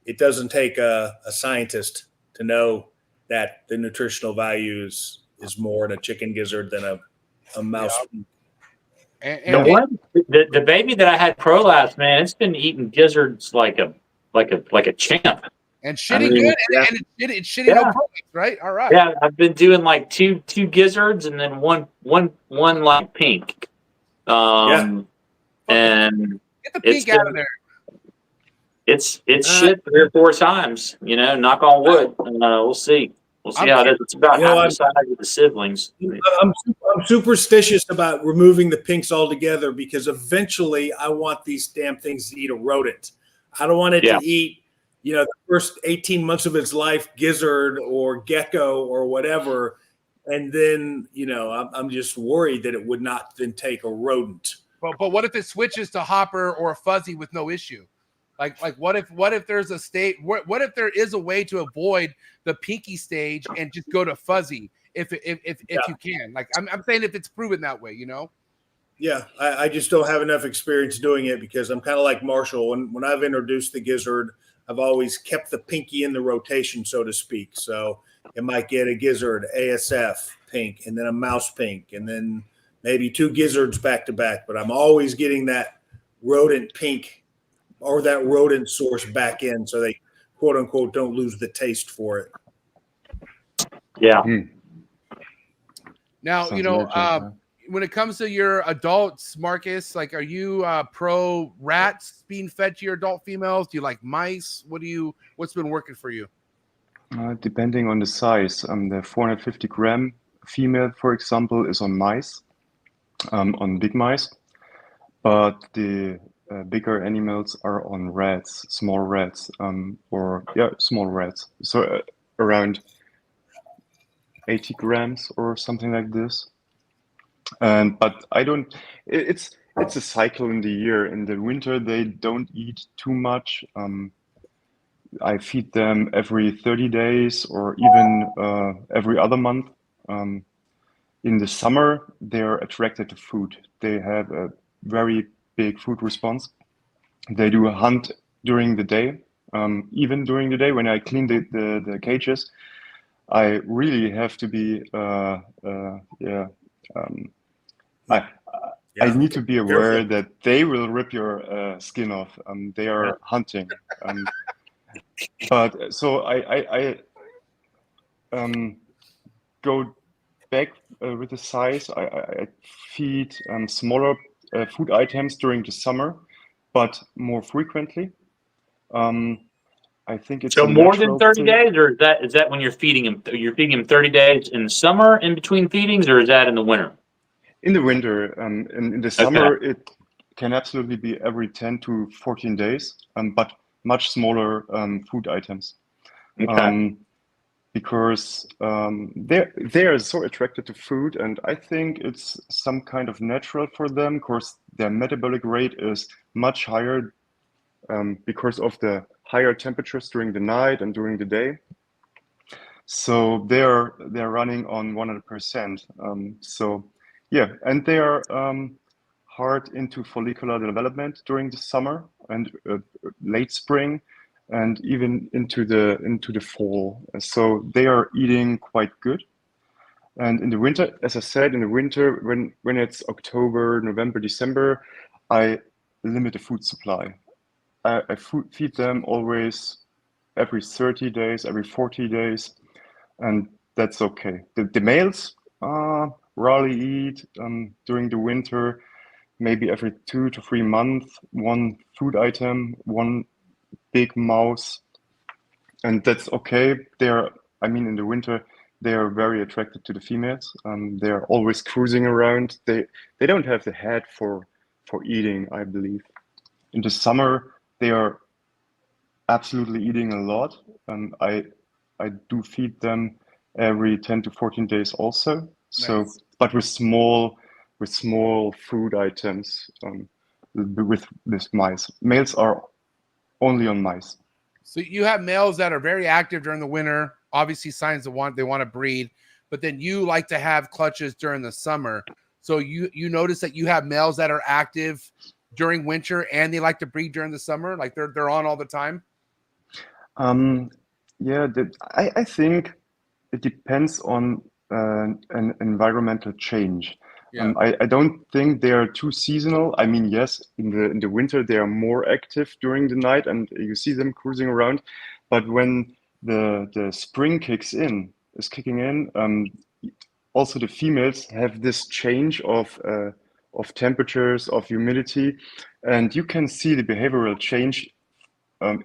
C: it doesn't take a scientist to know that the nutritional values is more in a chicken gizzard than a mouse.
B: Yeah.
D: The baby that I had prolapse, man, it's been eating gizzards like a champ.
B: And shitting good, and it's shitting no products, right? All right.
D: Yeah, I've been doing like two gizzards and then one like pink. And
B: Get the pink out of there.
D: It's shit 3 or 4 times. Knock on wood. We'll see. We'll see how it is. It's about half the size of the siblings.
C: I'm superstitious about removing the pinks altogether because eventually I want these damn things to eat a rodent. I don't want it to eat, the first 18 months of its life, gizzard or gecko or whatever. And then, I'm just worried that it would not then take a rodent.
B: But what if it switches to hopper or a fuzzy with no issue? Like what if there's a state? What if there is a way to avoid the pinky stage and just go to fuzzy if you can? Like I'm saying if it's proven that way,
C: Yeah, I just don't have enough experience doing it because I'm kind of like Marshall. When I've introduced the gizzard, I've always kept the pinky in the rotation, so to speak. So it might get a gizzard ASF pink and then a mouse pink and then maybe 2 gizzards back to back. But I'm always getting that rodent pink or that rodent source back in so they, quote unquote, don't lose the taste for it.
D: Yeah.
B: Now, when it comes to your adults, Marcus, like, are you pro rats being fed to your adult females? Do you like mice? What's been working for you?
H: Depending on the size, the 450 gram female, for example, is on mice, on big mice, but the bigger animals are on rats, small rats, small rats. So around 80 grams or something like this. But I don't. It's a cycle in the year. In the winter, they don't eat too much. I feed them every 30 days or even every other month. In the summer, they're attracted to food. They have a very big food response. They do a hunt during the day. Even during the day when I clean the cages, I really have to be I need to be aware that they will rip your skin off. They are hunting. But so I go back with the size. I feed smaller food items during the summer, but more frequently. I think it's
D: so more than 30 days, or is that when you're feeding them? You're feeding them 30 days in the summer in between feedings, or is that in the winter?
H: In the winter, in the summer, it can absolutely be every 10 to 14 days, but much smaller food items. Because they are so attracted to food, and I think it's some kind of natural for them. Of course, their metabolic rate is much higher because of the higher temperatures during the night and during the day. So they're running on 100%. So yeah, and they are hard into follicular development during the summer and late spring, and even into the fall. So they are eating quite good. And in the winter, as I said, in the winter, when it's October, November, December, I limit the food supply. I feed them always every 30 days, every 40 days, and that's okay. The males rarely eat during the winter, maybe every 2 to 3 months, one food item, one big mouse, and that's okay. I mean, in the winter, they are very attracted to the females. They're always cruising around. They don't have the head for eating, I believe. In the summer, they are absolutely eating a lot. I do feed them every 10 to 14 days also. So,
B: Nice.
H: but with small food items, with this mice. Males are only on mice.
B: So you have males that are very active during the winter, obviously signs they want to breed, but then you like to have clutches during the summer. So you notice that you have males that are active during winter and they like to breed during the summer, like they're on all the time.
H: Yeah, I think it depends on an environmental change.
B: Yeah.
H: I don't think they are too seasonal. I mean, yes, in the winter they are more active during the night, and you see them cruising around. But when the spring is kicking in, also the females have this change of temperatures, of humidity, and you can see the behavioral change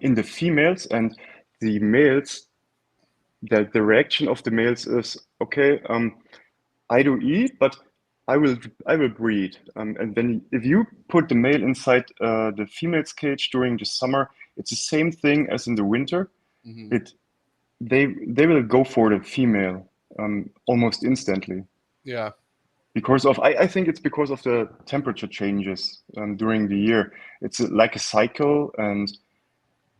H: in the females and the males. That the reaction of the males is okay. I do eat, but I will breed. And then if you put the male inside the female's cage during the summer, it's the same thing as in the winter.
B: Mm-hmm.
H: They will go for the female almost instantly.
B: Yeah.
H: Because of I think it's because of the temperature changes during the year. It's like a cycle, and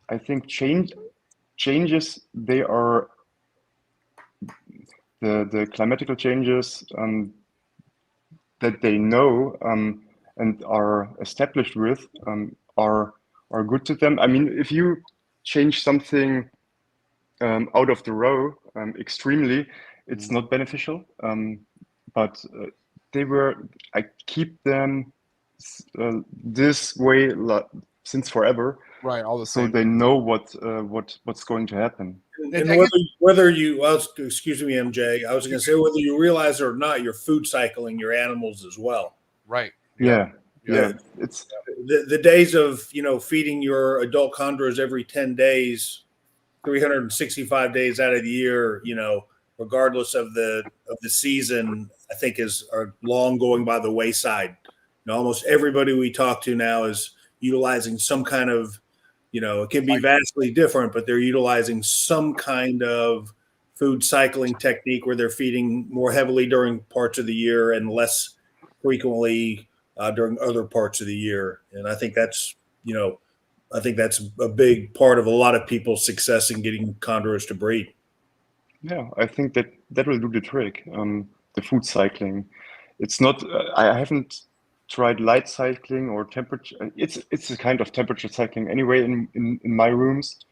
H: I think changes they are the climatical changes that they know and are established with are good to them. I mean, if you change something out of the row extremely, it's not beneficial. But I keep them this way since forever.
B: Right, all the
H: So
B: same.
H: they know what's going to happen.
C: And whether you, excuse me, MJ, I was going to say whether you realize it or not, you're food cycling your animals as well.
B: Right.
H: Yeah. It's
C: the days of feeding your adult chondros every 10 days, 365 days out of the year, regardless of the season, I think are long going by the wayside. Almost everybody we talk to now is utilizing some kind of, it can be vastly different, but they're utilizing some kind of food cycling technique where they're feeding more heavily during parts of the year and less frequently during other parts of the year. And I think that's a big part of a lot of people's success in getting chondros to breed.
H: Yeah, I think that will do the trick. The food cycling. It's not. I haven't tried light cycling or temperature. It's a kind of temperature cycling anyway in my rooms,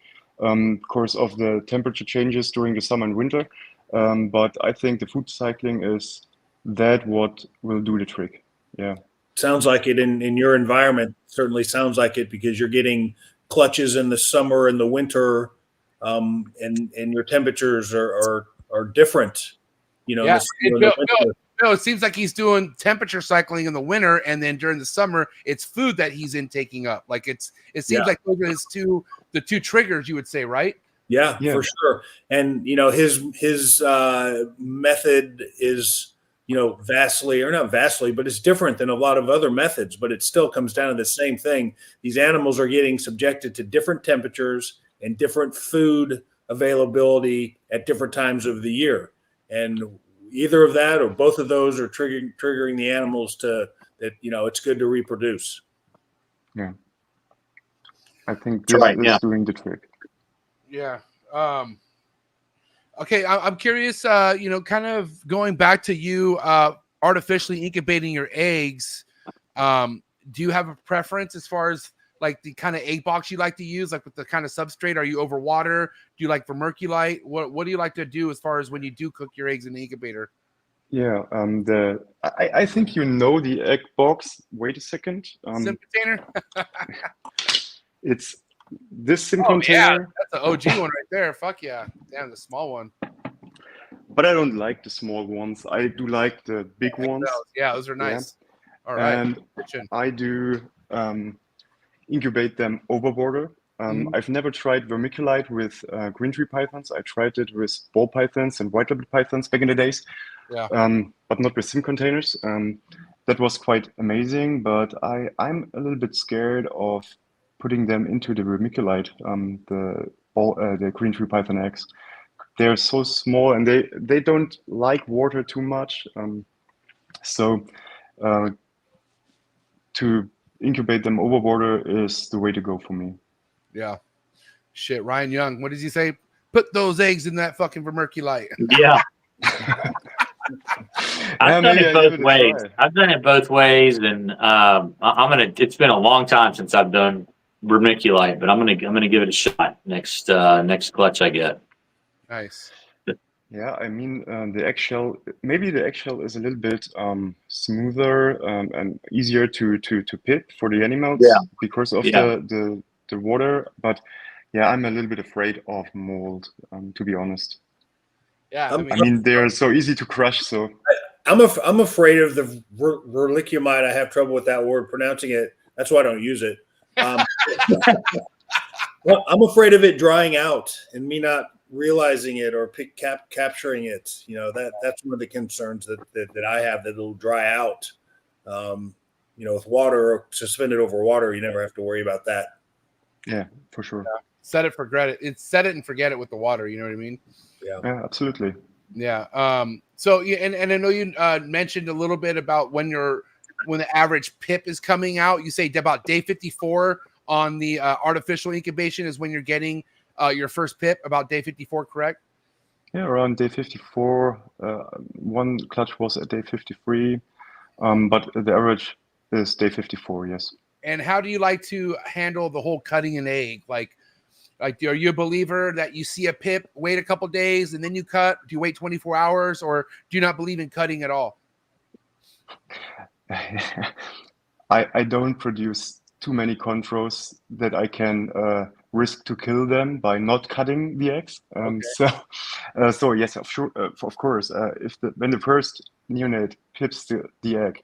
H: course of the temperature changes during the summer and winter. But I think the food cycling is what will do the trick. Yeah.
C: Sounds like it in your environment. Certainly sounds like it because you're getting clutches in the summer and the winter, and your temperatures are different.
B: Yeah. No, it seems like he's doing temperature cycling in the winter, and then during the summer, it's food that he's intaking up. Like it seems like those are the two triggers, you would say, right?
C: Yeah, for sure. And his method is vastly, or not vastly, but it's different than a lot of other methods. But it still comes down to the same thing. These animals are getting subjected to different temperatures and different food availability at different times of the year, and either of that or both of those are triggering the animals it's good to reproduce.
H: Yeah, I think this is doing the trick.
B: Yeah. Okay, I'm curious. Kind of going back to you artificially incubating your eggs. Do you have a preference as far as like the kind of egg box you like to use, like with the kind of substrate? Are you over water? Do you like vermiculite? What do you like to do as far as when you do cook your eggs in the incubator?
H: Yeah, I think the egg box. Wait a second.
B: Sim container?
H: It's this sim container.
B: Yeah, that's the OG one right there. Fuck yeah. Damn, the small one.
H: But I don't like the small ones. I do like the big ones.
B: Yeah, those are nice. Yeah. All right.
H: And I do incubate them over border. I've never tried vermiculite with green tree pythons. I tried it with ball pythons and white-lipped pythons back in the days,
B: Yeah.
H: but not with sim containers. That was quite amazing, but I'm a little bit scared of putting them into the vermiculite, the green tree python eggs. They're so small and they don't like water too much. So to incubate them over water is the way to go for me.
B: Yeah. Shit. Ryan Young, what does he say? Put those eggs in that fucking vermiculite.
D: Yeah. I've done
H: maybe
D: it
H: I give
D: both
H: it a
D: ways.
H: try.
D: I've done it both ways, and it's been a long time since I've done vermiculite, but I'm gonna give it a shot next clutch I get.
B: Nice.
H: Yeah, I mean, the eggshell, maybe the eggshell is a little bit smoother and easier to pit for the animals because of the water. But yeah, I'm a little bit afraid of mold, to be honest.
B: Yeah,
H: I mean, they're so easy to crush. So
C: I'm afraid of the verlicumite. I have trouble with that word pronouncing it. That's why I don't use it. Well, I'm afraid of it drying out and me not realizing it or capturing it. You know, that's one of the concerns that I have, that it'll dry out. You know, with water or suspended over water, you never have to worry about that.
H: yeah, for sure.
B: Yeah. Set it, forget it. It's set it and forget it with the water. You know what I mean?
C: Yeah.
H: Yeah, absolutely.
B: Yeah. So yeah, and I know you mentioned a little bit about when the average PIP is coming out. You say about day 54 on the artificial incubation is when you're getting your first PIP, about day 54, correct?
H: Yeah, around day 54. One clutch was at day 53, but the average is day 54. Yes.
B: And how do you like to handle the whole cutting an egg? Like, are you a believer that you see a PIP, wait a couple days, and then you cut? Do you wait 24 hours, or do you not believe in cutting at all?
H: I don't produce too many chondros that I can risk to kill them by not cutting the eggs. So yes, of course, when the first neonate pips the egg,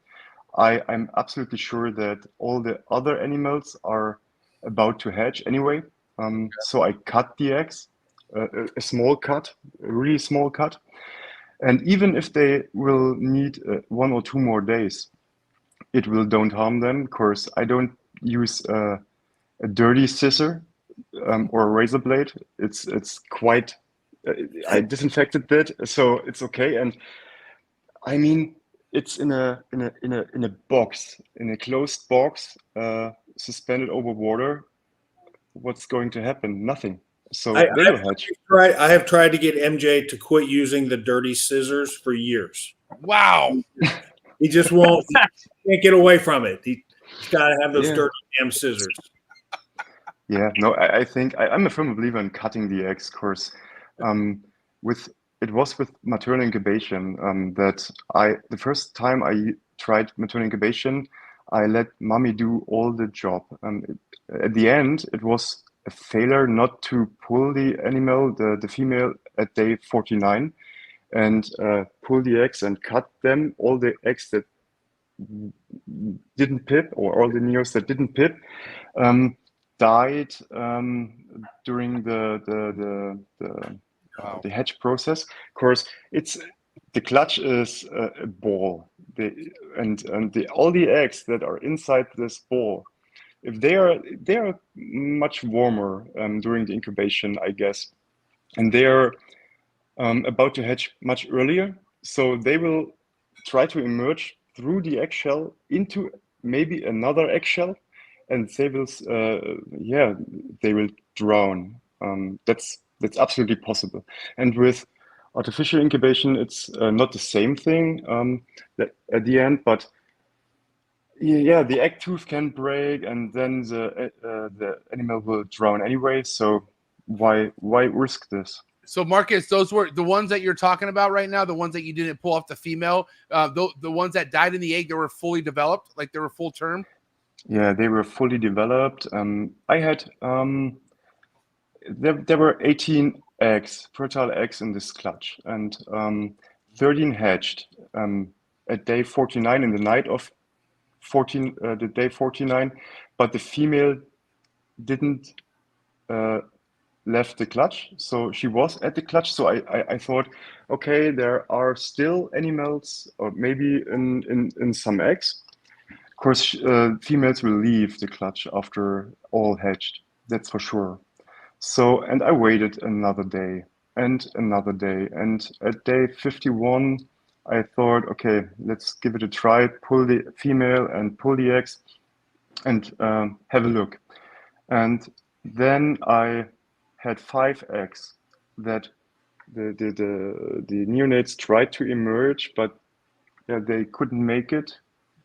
H: I'm absolutely sure that all the other animals are about to hatch anyway. So I cut the eggs, a small cut, a really small cut. And even if they will need 1 or 2 more days, it will don't harm them. Of course, I don't use a dirty scissor or a razor blade. It's quite, I disinfected that, so it's okay. And I mean, it's in a box, in a closed box, suspended over water. What's going to happen? Nothing. So they will hatch.
C: I have tried to get MJ to quit using the dirty scissors for years.
B: Wow.
C: He just won't. He can't get away from it. He's got to have those dirty damn scissors.
H: Yeah, no, I think I'm a firm believer in cutting the eggs. Of course, it was with maternal incubation that the first time I tried maternal incubation, I let mommy do all the job. At the end, it was a failure not to pull the animal, the female, at day 49, and pull the eggs and cut them. All the eggs that didn't pip, or all the neos that didn't pip, died during the hatch process. Of course, the clutch is a ball, all the eggs that are inside this ball, if they are much warmer during the incubation, I guess, and they are about to hatch much earlier, so they will try to emerge through the eggshell into maybe another eggshell, and they will drown. That's absolutely possible. And with artificial incubation, it's not the same thing at the end, but yeah, the egg tooth can break, and then the animal will drown anyway. So why risk this?
B: So Marcus, those were the ones that you're talking about right now, the ones that you didn't pull off the female, the ones that died in the egg, they were fully developed, like they were full term?
H: Yeah, they were fully developed. I had, there were 18 eggs, fertile eggs in this clutch, and 13 hatched at day 49 in the night of the day 49, but the female didn't left the clutch. So she was at the clutch. So I thought, okay, there are still animals, or maybe in some eggs. Of course, females will leave the clutch after all hatched. That's for sure. So, and I waited another day and another day. And at day 51, I thought, okay, let's give it a try. Pull the female and pull the eggs and have a look. And then I had 5 eggs that the neonates tried to emerge, but they couldn't make it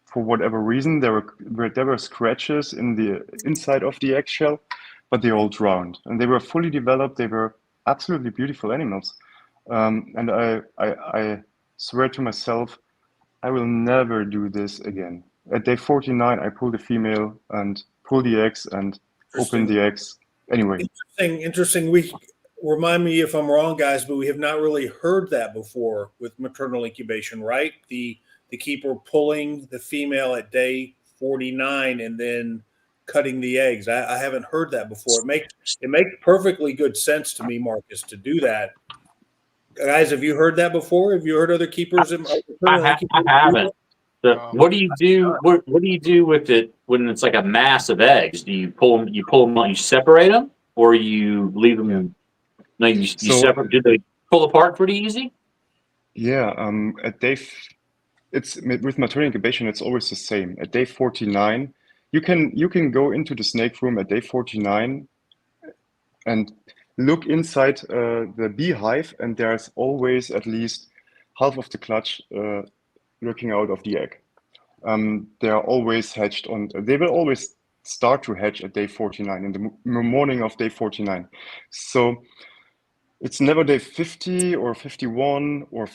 H: for whatever reason. There were scratches in the inside of the eggshell, but they all drowned, and they were fully developed. They were absolutely beautiful animals, and I swear to myself, I will never do this again. At day 49, I pull the female and pull the eggs and open the eggs. Anyway,
C: Interesting. We remind me if I'm wrong, guys, but we have not really heard that before with maternal incubation, right? The keeper pulling the female at day 49 and then cutting the eggs. I haven't heard that before. It makes perfectly good sense to me, Marcus, to do that. Guys, have you heard that before? Have you heard other keepers?
D: I haven't. So what do you do? What do you do with it when it's like a mass of eggs? Do you pull them? You pull them out. You separate them, or you leave them? No, you separate. Do they pull apart pretty easy?
H: Yeah. At day, it's with maternal incubation. It's always the same. At day 49, you can go into the snake room at day 49 and look inside the beehive, and there's always at least half of the clutch looking out of the egg. They are always hatched they will always start to hatch at day 49, in the morning of day 49. So it's never day 50 or 51 or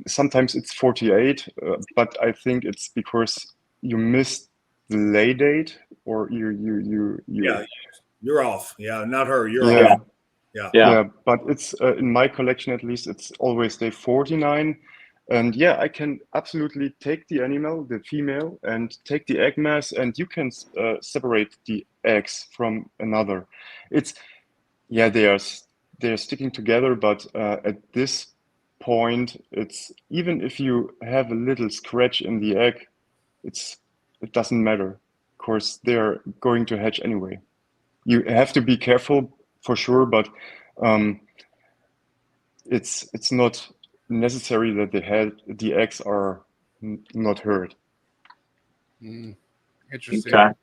H: sometimes it's 48, but I think it's because you missed the lay date, or
C: Yeah, you're off. Yeah, not her. You're
H: off.
D: Yeah.
H: But it's in my collection, at least, it's always day 49. And yeah, I can absolutely take the animal, the female, and take the egg mass, and you can separate the eggs from another. They're sticking together, but at this point, it's even if you have a little scratch in the egg, it doesn't matter. Of course, they're going to hatch anyway. You have to be careful for sure, but it's not necessary that the eggs are not hurt.
B: Interesting.
D: Okay.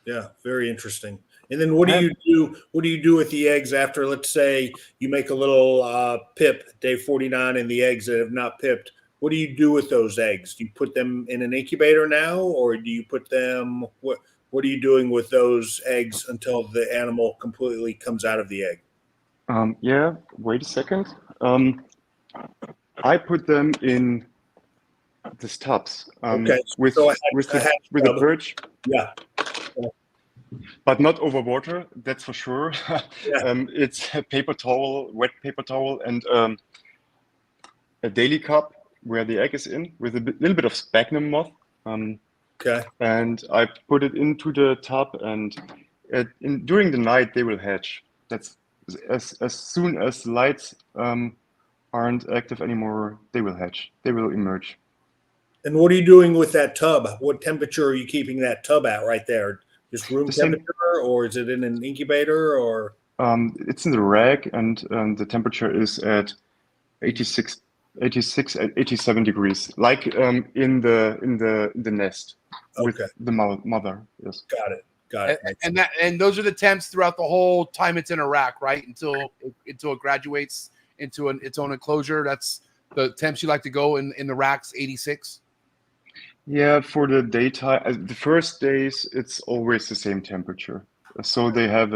C: Yeah, very interesting. And then what do you do? What do you do with the eggs after? Let's say you make a little pip day 49, and the eggs that have not pipped. What do you do with those eggs? Do you put them in an incubator now, or do you put them? What are you doing with those eggs until the animal completely comes out of the egg?
H: Wait a second. I put them in these tubs with a perch.
C: Yeah.
H: But not over water, that's for sure. It's a paper towel, wet paper towel, and a daily cup where the egg is in with a little bit of sphagnum moth. And I put it into the tub, and during the night they will hatch. That's as soon as the lights aren't active anymore, they will hatch. They will emerge.
C: And what are you doing with that tub? What temperature are you keeping that tub at right there? Just room temperature, or is it in an incubator, or?
H: It's in the rack, and the temperature is at 86, 87 degrees, like in the nest with the mother. Yes.
C: Got it.
B: And those are the temps throughout the whole time it's in a rack, right? Until it graduates into its own enclosure. That's the temps you like to go in the racks, 86.
H: Yeah, for the daytime, the first days, it's always the same temperature. So they have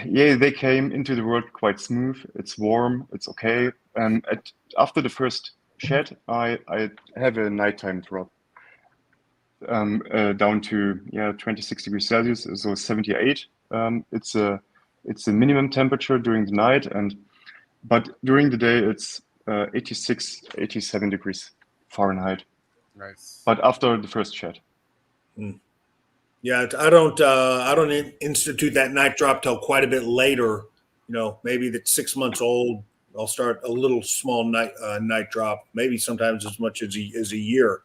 H: they came into the world quite smooth. It's warm, it's okay. And after the first shed, I have a nighttime drop down to 26 degrees Celsius, so 78. It's a minimum temperature during the night, but during the day it's 86, 87 degrees Fahrenheit.
B: Nice.
H: But after the first shed.
C: Yeah, I don't institute that night drop till quite a bit later. Maybe that's 6 months old. I'll start a little small night drop, maybe sometimes as much as a year.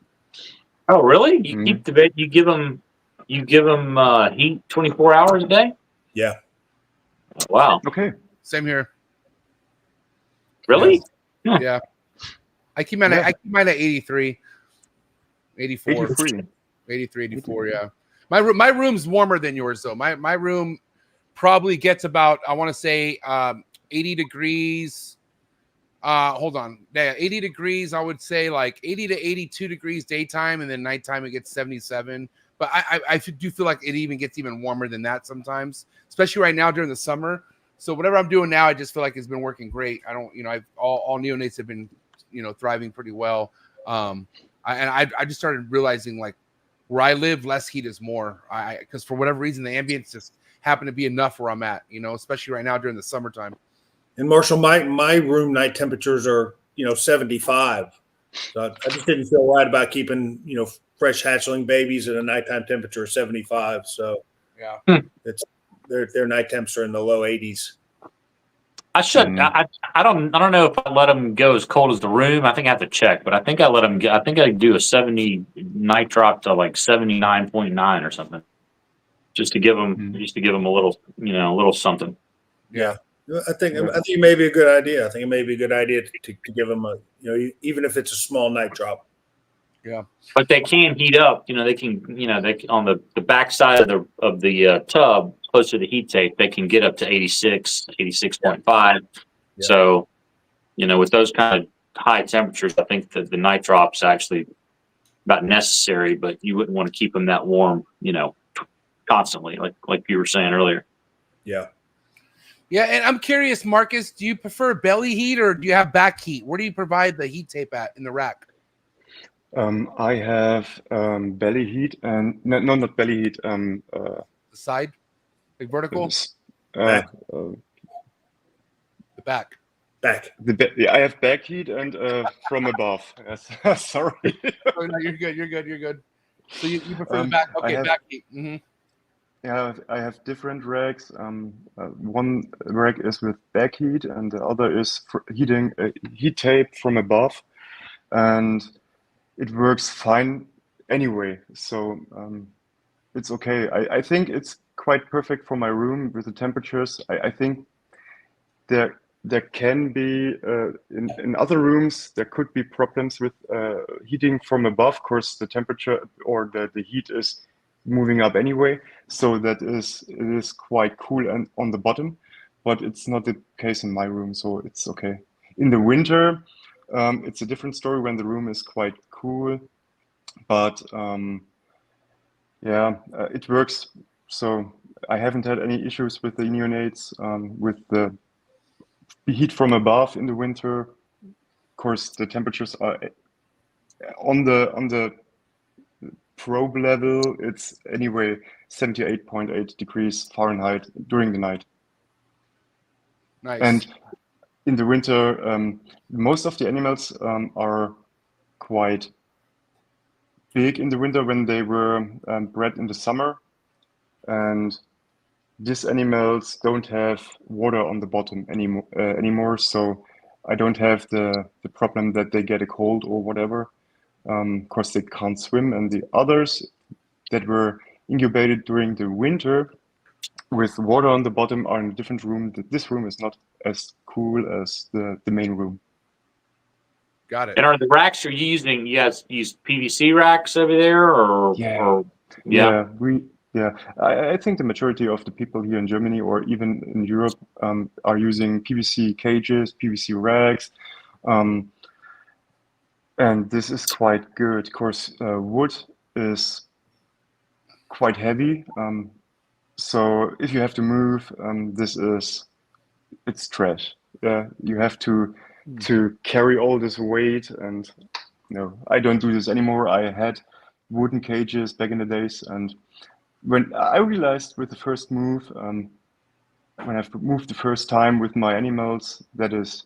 D: Oh, really? You
H: Mhm.
D: keep the bed? You give them heat 24 hours a day?
C: Yeah.
D: Wow.
H: Okay.
B: Same here.
D: Really?
B: Yeah. I keep mine.
H: Yeah.
B: I keep mine at 83, 84,
H: 83.
B: 83, 84. Yeah. My room's warmer than yours though. My room probably gets about, I want to say 80 degrees. Hold on. Yeah, 80 degrees. I would say like 80 to 82 degrees daytime, and then nighttime it gets 77. But I do feel like it even gets even warmer than that sometimes, especially right now during the summer. So whatever I'm doing now, I just feel like it's been working great. I don't, all neonates have been, thriving pretty well. I just started realizing like where I live, less heat is more. Because for whatever reason, the ambience just happened to be enough where I'm at, especially right now during the summertime.
C: And Marshall, my room night temperatures are 75. So I just didn't feel right about keeping fresh hatchling babies at a nighttime temperature of 75. So
B: yeah,
C: it's their night temps are in the low 80s.
D: I should. I don't know if I let them go as cold as the room. I think I have to check, but I think I let them get. I think I do a 70 night drop to like 79.9 or something, just to give them a little, a little something.
C: Yeah. I think it may be a good idea. I think it may be a good idea to give them a, even if it's a small night drop.
B: Yeah.
D: But they can heat up. They can, they on the back side of the tub, close to the heat tape, they can get up to 86, 86.5. Yeah. So, with those kind of high temperatures, I think that the night drop's actually about necessary, but you wouldn't want to keep them that warm, constantly, like you were saying earlier.
C: Yeah.
B: Yeah, and I'm curious, Marcus, do you prefer belly heat or do you have back heat? Where do you provide the heat tape at in the rack?
H: I have belly heat and no, not belly heat.
B: The side, like vertical,
C: Back.
B: the back.
C: Back.
H: I have back heat and from above. Yes. Sorry.
B: Oh, no, you're good. You're good. You're good. So you prefer the back? Okay, back heat. Mm-hmm.
H: Yeah, I have different racks. One rack is with back heat, and the other is for heating heat tape from above, and it works fine anyway. So it's okay. I think it's quite perfect for my room with the temperatures. I think there can be in other rooms there could be problems with heating from above. Of course, the temperature or the heat is moving up anyway, so it is quite cool and on the bottom, but it's not the case in my room, so it's okay. In the winter, it's a different story when the room is quite cool, but yeah, it works. So I haven't had any issues with the neonates with the heat from above in the winter. Of course, the temperatures are on the probe level, it's anyway 78.8 degrees Fahrenheit during the night.
B: Nice.
H: And in the winter, most of the animals are quite big in the winter when they were bred in the summer. And these animals don't have water on the bottom anymore. So I don't have the problem that they get a cold or whatever. Of course, they can't swim, and the others that were incubated during the winter with water on the bottom are in a different room. This room is not as cool as the main room.
B: Got it.
D: And are the racks you're using? You guys use PVC racks over there, or
H: yeah? I think the majority of the people here in Germany or even in Europe are using PVC cages, PVC racks. And this is quite good. Of course, wood is quite heavy. So if you have to move, it's trash. You have to carry all this weight, and no, I don't do this anymore. I had wooden cages back in the days, and when I realized with the first move, when I've moved the first time with my animals, that is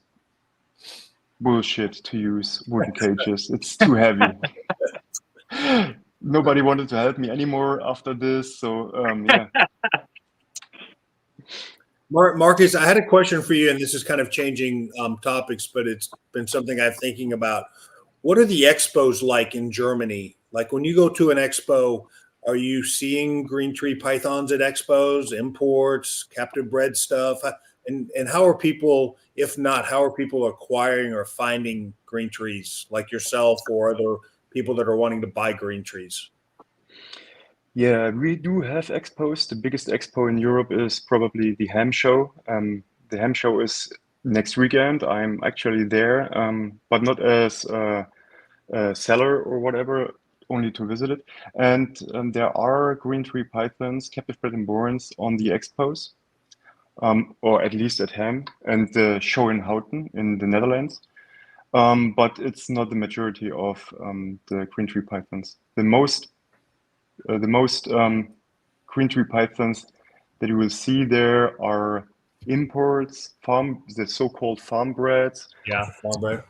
H: bullshit to use wooden cages. It's too heavy. nobody wanted to help me anymore after this. So yeah.
C: Marcus, I had a question for you, and this is kind of changing topics, but it's been something I'm thinking about. What are the expos like in Germany? Like when you go to an expo, are you seeing green tree pythons at expos, imports, captive bred stuff? And how are people, if not, how are people acquiring or finding green trees like yourself or other people that are wanting to buy green trees?
H: Yeah, we do have expos. The biggest expo in Europe is probably the Ham Show. The Ham Show is next weekend. I'm actually there, but not as a seller or whatever, only to visit it. And there are green tree pythons, captive bred and borns on the expos, or at least at Ham and the show in Houten in the Netherlands. But it's not the majority of the green tree pythons. The most green tree pythons that you will see there are imports, the so-called farm breds.
C: Yeah, farm bred.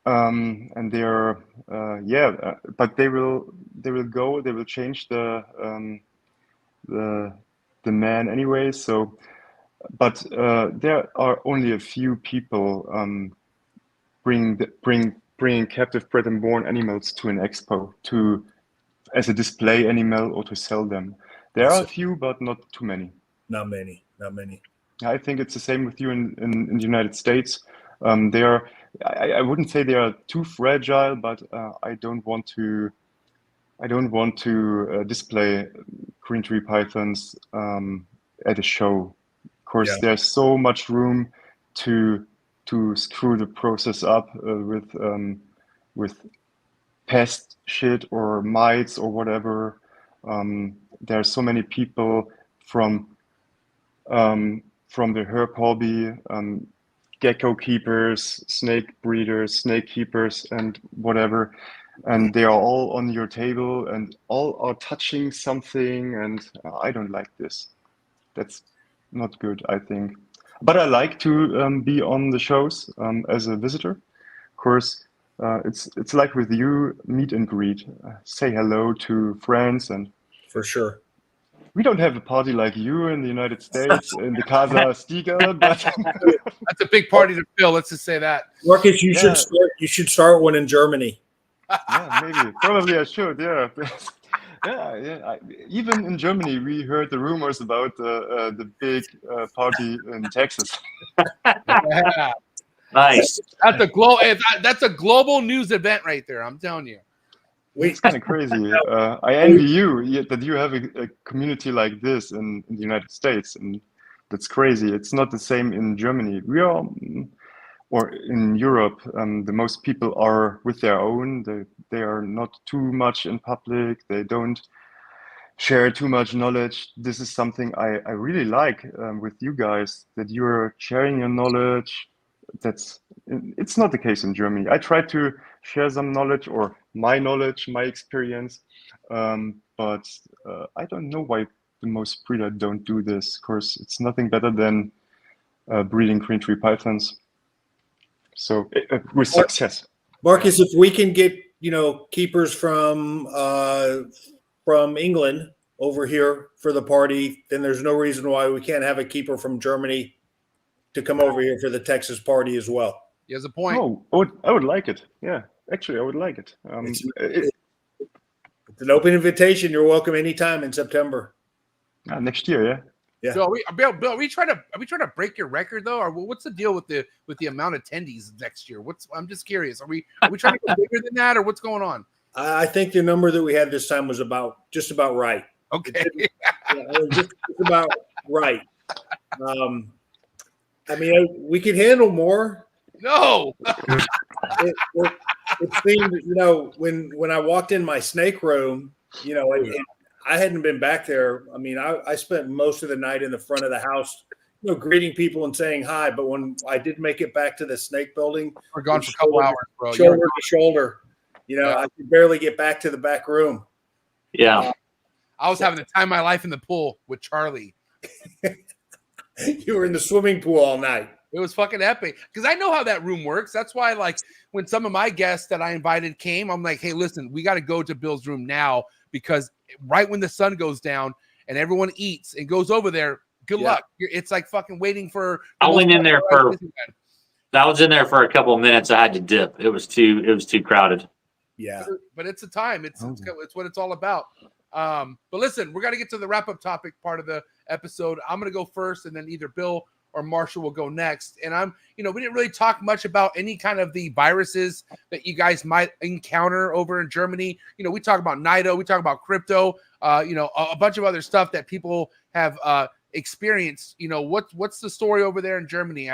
H: And they're but they will change the man anyway. So, but there are only a few people bringing captive bred and born animals to an expo as a display animal or to sell them. There are a few, but not too many.
C: Not many.
H: I think it's the same with you in the United States. I wouldn't say they are too fragile, but I don't want to display green tree pythons at a show. Of course, there's so much room to screw the process up with pest shit or mites or whatever. There are so many people from the herb hobby, gecko keepers, snake breeders, snake keepers, and whatever. And they are all on your table and all are touching something. And I don't like this. That's not good, I think. But I like to be on the shows as a visitor. Of course, it's like with you, meet and greet, say hello to friends, and
C: for sure.
H: We don't have a party like you in the United States in the Casa Stiga, but
B: that's a big party to fill. Let's just say that.
C: Marcus, you should start one in Germany.
H: Yeah, maybe. Probably I should. Yeah. Yeah. Even in Germany, we heard the rumors about the big party in Texas.
B: Yeah.
D: Nice.
B: That's a global news event right there. I'm telling you.
H: It's kind of crazy. I envy you that you have a community like this in the United States, and that's crazy. It's not the same in Germany. Or in Europe, the most people are with their own. They are not too much in public. They don't share too much knowledge. This is something I really like with you guys, that you're sharing your knowledge. It's not the case in Germany. I try to share some knowledge or my knowledge, my experience, but I don't know why the most breeders don't do this. Of course, it's nothing better than breeding green tree pythons. So with success.
C: Marcus, if we can get keepers from England over here for the party, then there's no reason why we can't have a keeper from Germany to come over here for the Texas party as well.
B: He has a point.
H: Oh, I would like it. Yeah, actually, I would like it.
C: It's an open invitation. You're welcome anytime in September.
H: Next year, yeah.
C: Yeah.
B: Bill, are we trying to break your record though, or what's the deal with the amount of attendees next year? I'm just curious. Are we trying to go bigger than that, or what's going on?
C: I think the number that we had this time was just about right.
B: Okay.
C: Just about right. I mean, we could handle more.
B: No.
C: It seemed, when I walked in my snake room, I hadn't been back there. I mean, I spent most of the night in the front of the house, greeting people and saying hi. But when I did make it back to the snake building,
B: we're gone for a couple hours, bro.
C: Shoulder to shoulder. I could barely get back to the back room.
D: Yeah.
B: I was having the time of my life in the pool with Charlie.
C: You were in the swimming pool all night.
B: It was fucking epic because I know how that room works. That's why, like, when some of my guests that I invited came, I'm like, hey, listen, we got to go to Bill's room now because right when the sun goes down and everyone eats and goes over there, good luck. It's like fucking waiting for.
D: I went in there for. I was in there for a couple of minutes. I had to dip. It was too crowded.
C: Yeah,
B: but it's a time. It's what it's all about. But listen, we're gonna get to the wrap up topic part of the episode. I'm gonna go first, and then either Bill or Marshall will go next. And we didn't really talk much about any kind of the viruses that you guys might encounter over in Germany. We talk about NIDO, we talk about crypto, a bunch of other stuff that people have experienced. What's the story over there in Germany?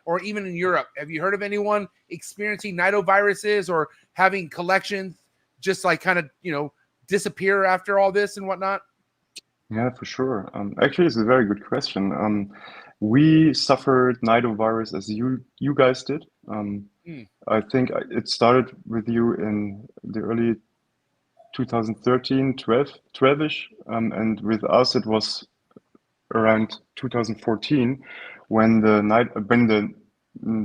B: Or even in Europe? Have you heard of anyone experiencing NIDO viruses or having collections just like kind of, disappear after all this and whatnot?
H: Yeah, for sure. Actually, it's a very good question. We suffered NIDO virus as you guys did. I think it started with you in the early 2013, 12-ish, and with us it was around 2014 when the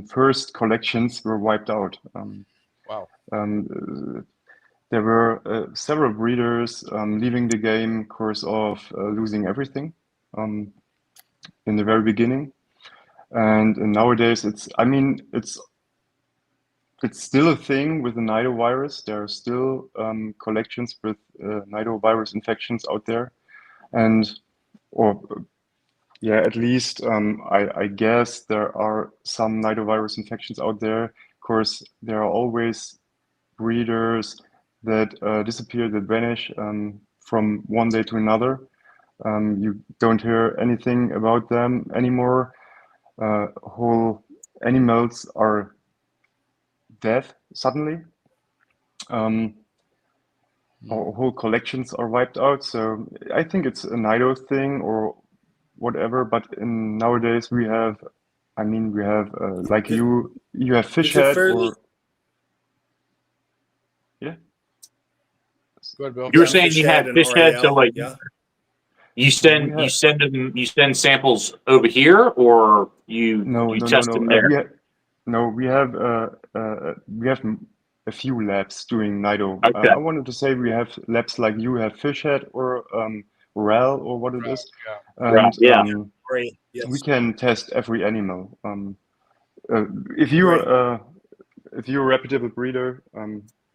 H: first collections were wiped out.
B: Wow.
H: There were several breeders leaving the game course of losing everything in the very beginning, and nowadays it's still a thing with the NIDO virus. There are still collections with NIDO virus infections out there, at least I guess there are some NIDO virus infections out there. Of course, there are always breeders that disappear, that vanish from one day to another. You don't hear anything about them anymore. Whole animals are dead suddenly. Whole collections are wiped out. So I think it's a NIDO thing or whatever. But nowadays we have like you have fish head or.
B: Go ahead, Bill.
D: You were saying you had fish head, so like you send samples over here, or you test them there.
H: We have a few labs doing NIDO.
D: Okay.
H: I wanted to say we have labs like you have fish head or RAL or what it is.
D: Yeah.
H: And
C: great. Yes.
H: we can test every animal. If you're a reputable breeder,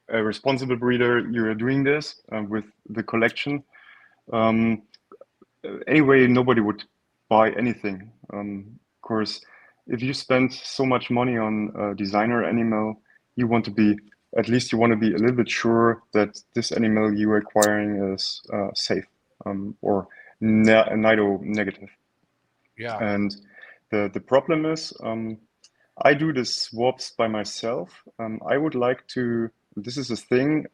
H: a responsible breeder, you're doing this with the collection. Anyway, nobody would buy anything. Of course, if you spend so much money on a designer animal, you want to be a little bit sure that this animal you're acquiring is safe or NIDO negative.
B: Yeah.
H: And the problem is, I do the swabs by myself. I would like to. This is a thing.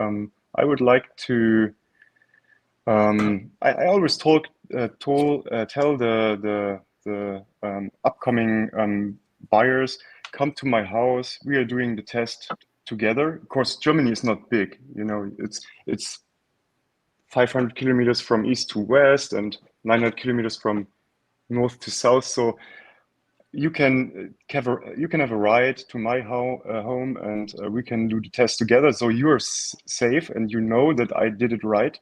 H: I would like to. I always tell the upcoming buyers, come to my house. We are doing the test together. Of course, Germany is not big. It's 500 kilometers from east to west and 900 kilometers from north to south. So you can have a ride to my home, and we can do the test together. So you're safe, and you know that I did it right,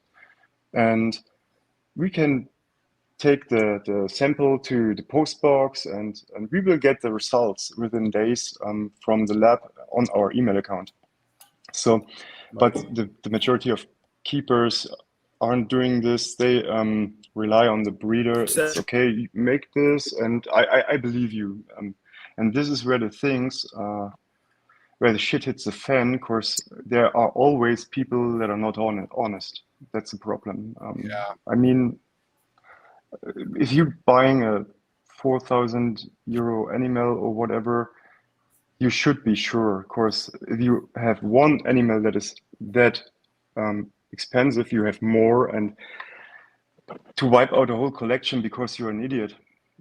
H: and we can take the sample to the post box, and we will get the results within days from the lab on our email account. So, but the majority of keepers aren't doing this. They rely on the breeder. It's okay, you make this, and I believe you. And this is where the things, where the shit hits the fan. Of course, there are always people that are not honest. That's the problem. I mean, if you're buying a 4,000 euro animal or whatever, you should be sure. Of course, if you have one animal that is that expensive, you have more, and to wipe out a whole collection because you're an idiot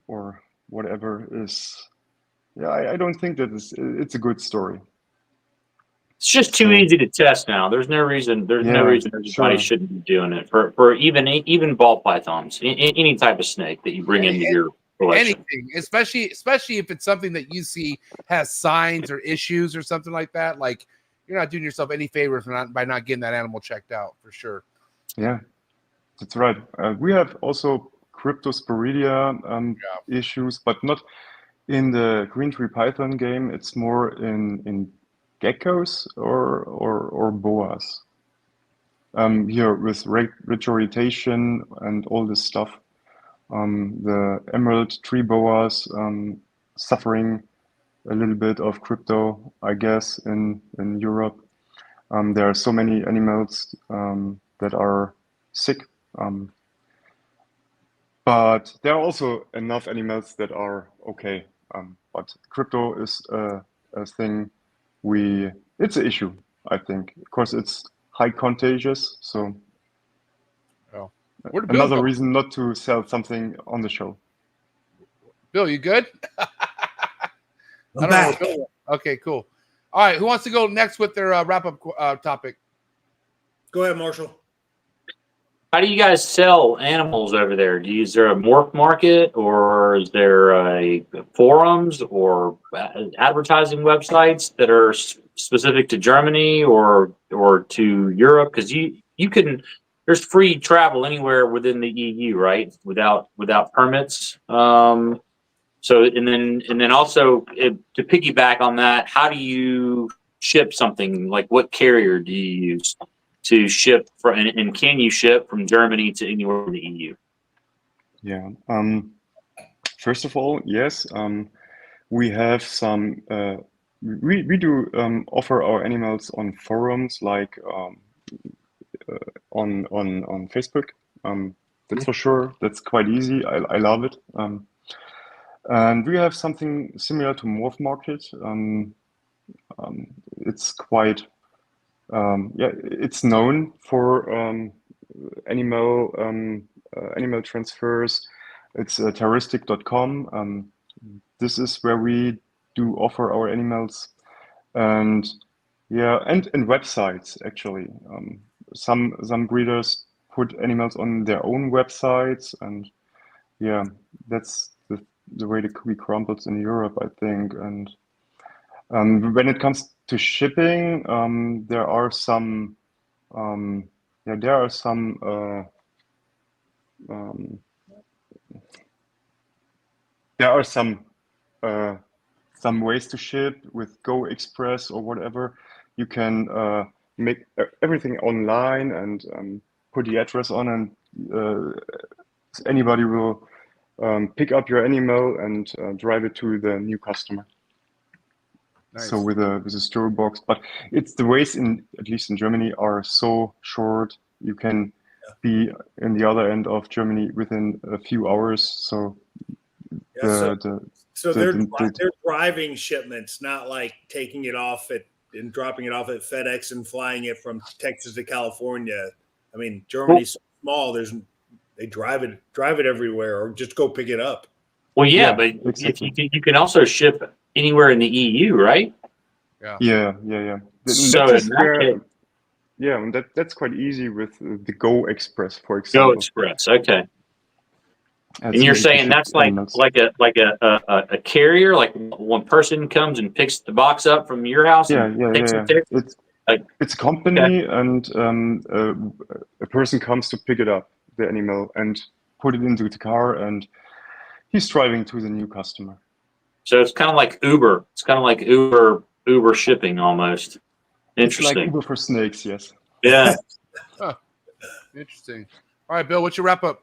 H: or whatever is, I don't think that it's a good story.
D: It's just too easy to test now. There's no reason. Everybody shouldn't be doing it for even ball pythons, any type of snake that you bring into your collection.
B: Anything, especially if it's something that you see has signs or issues or something like that. Like, you're not doing yourself any favors by not getting that animal checked out, for sure.
H: Yeah, that's right. We have also cryptosporidia issues, but not in the green tree python game. It's more in geckos or boas. Here with retroration and all this stuff. The emerald tree boas suffering a little bit of crypto, I guess, in Europe. There are so many animals that are sick, but there are also enough animals that are okay. But crypto is a thing it's an issue, I think. Of course, it's high contagious, so
B: Oh. Where'd Bill
H: another
B: go?
H: reason not to sell something on the show.
B: Bill, you good? I don't
C: back.
B: know. Bill. Okay, cool. All right, who wants to go next with their wrap-up topic?
C: Go ahead, Marshall.
D: How do you guys sell animals over there? Is there a MORPH market, or is there a forums or advertising websites that are specific to Germany or to Europe? Because you can there's free travel anywhere within the EU, right? Without permits. So and then also to piggyback on that, how do you ship something? Like what carrier do you use to ship and can you ship from Germany to anywhere in the EU?
H: Yeah. First of all, yes. We have some. We do offer our animals on forums like on Facebook. That's for sure. That's quite easy. I love it. And we have something similar to MORPH Market. It's quite. Yeah, it's known for animal transfers. It's terroristic.com. This is where we do offer our animals, and yeah, and websites actually. Some breeders put animals on their own websites, and yeah, that's the way we crumbled in Europe, I think. And when it comes to shipping, there are some some ways to ship with Go Express or whatever. You can make everything online and put the address on, and anybody will pick up your animal and drive it to the new customer.
B: Nice.
H: So with a store box, but it's the ways at least in Germany are so short. You can be in the other end of Germany within a few hours. So
C: Yeah, they're driving shipments, not like taking it off and dropping it off at FedEx and flying it from Texas to California. I mean, Germany's so small. They drive it everywhere, or just go pick it up.
D: Well, yeah,
H: Yeah,
D: but
H: exactly.
D: if you can also ship anywhere in the EU, right?
H: Yeah.
D: So
H: That's
D: in that case,
H: yeah, and that's quite easy with the Go Express, for example.
D: Go Express, okay.
H: That's
D: And you're
H: easy to
D: saying
H: ship
D: that's like
H: animals.
D: a carrier, like one person comes and picks the box up from your house and takes it there?
H: It's a company, and a person comes to pick it up, the animal, and put it into the car, and he's driving to the new customer.
D: So it's kind of like Uber. It's kind of like Uber shipping almost. Interesting.
H: It's like Uber for snakes, yes.
D: Yeah.
B: Huh. Interesting. All right, Bill, what's your wrap up?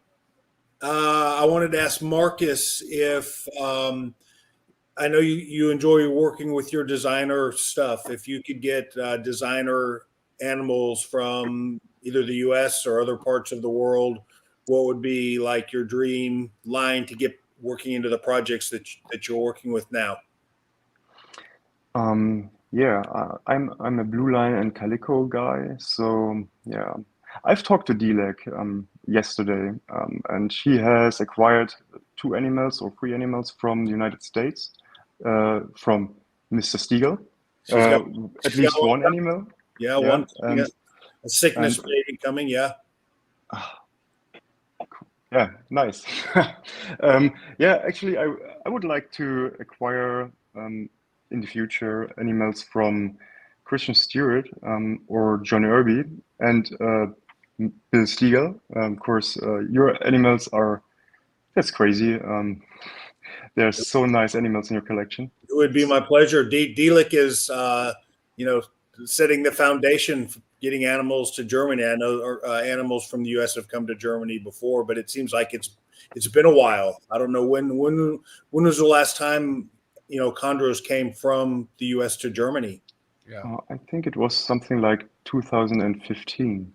C: I wanted to ask Marcus if I know you enjoy working with your designer stuff. If you could get designer animals from either the U.S. or other parts of the world, what would be like your dream line to get working into the projects that you're working with now?
H: Yeah, I'm a blue line and calico guy, so yeah, I've talked to Dilek yesterday, and he has acquired 2 animals or 3 animals from the United States, from Mr. Stiegel. At least one animal.
C: Yeah, one. And, a sickness baby coming. Yeah.
H: Yeah, nice. Yeah, actually, I would like to acquire in the future animals from Christian Stewart or John Irby, and Bill Stiegel. Of course, your animals are, that's crazy. There's so nice animals in your collection.
C: It would be my pleasure. Delic is, setting the foundation for getting animals to Germany. I know animals from the U.S. have come to Germany before, but it seems like it's been a while. I don't know when was the last time chondros came from the U.S. to Germany.
B: Yeah.
H: I think it was something like 2015.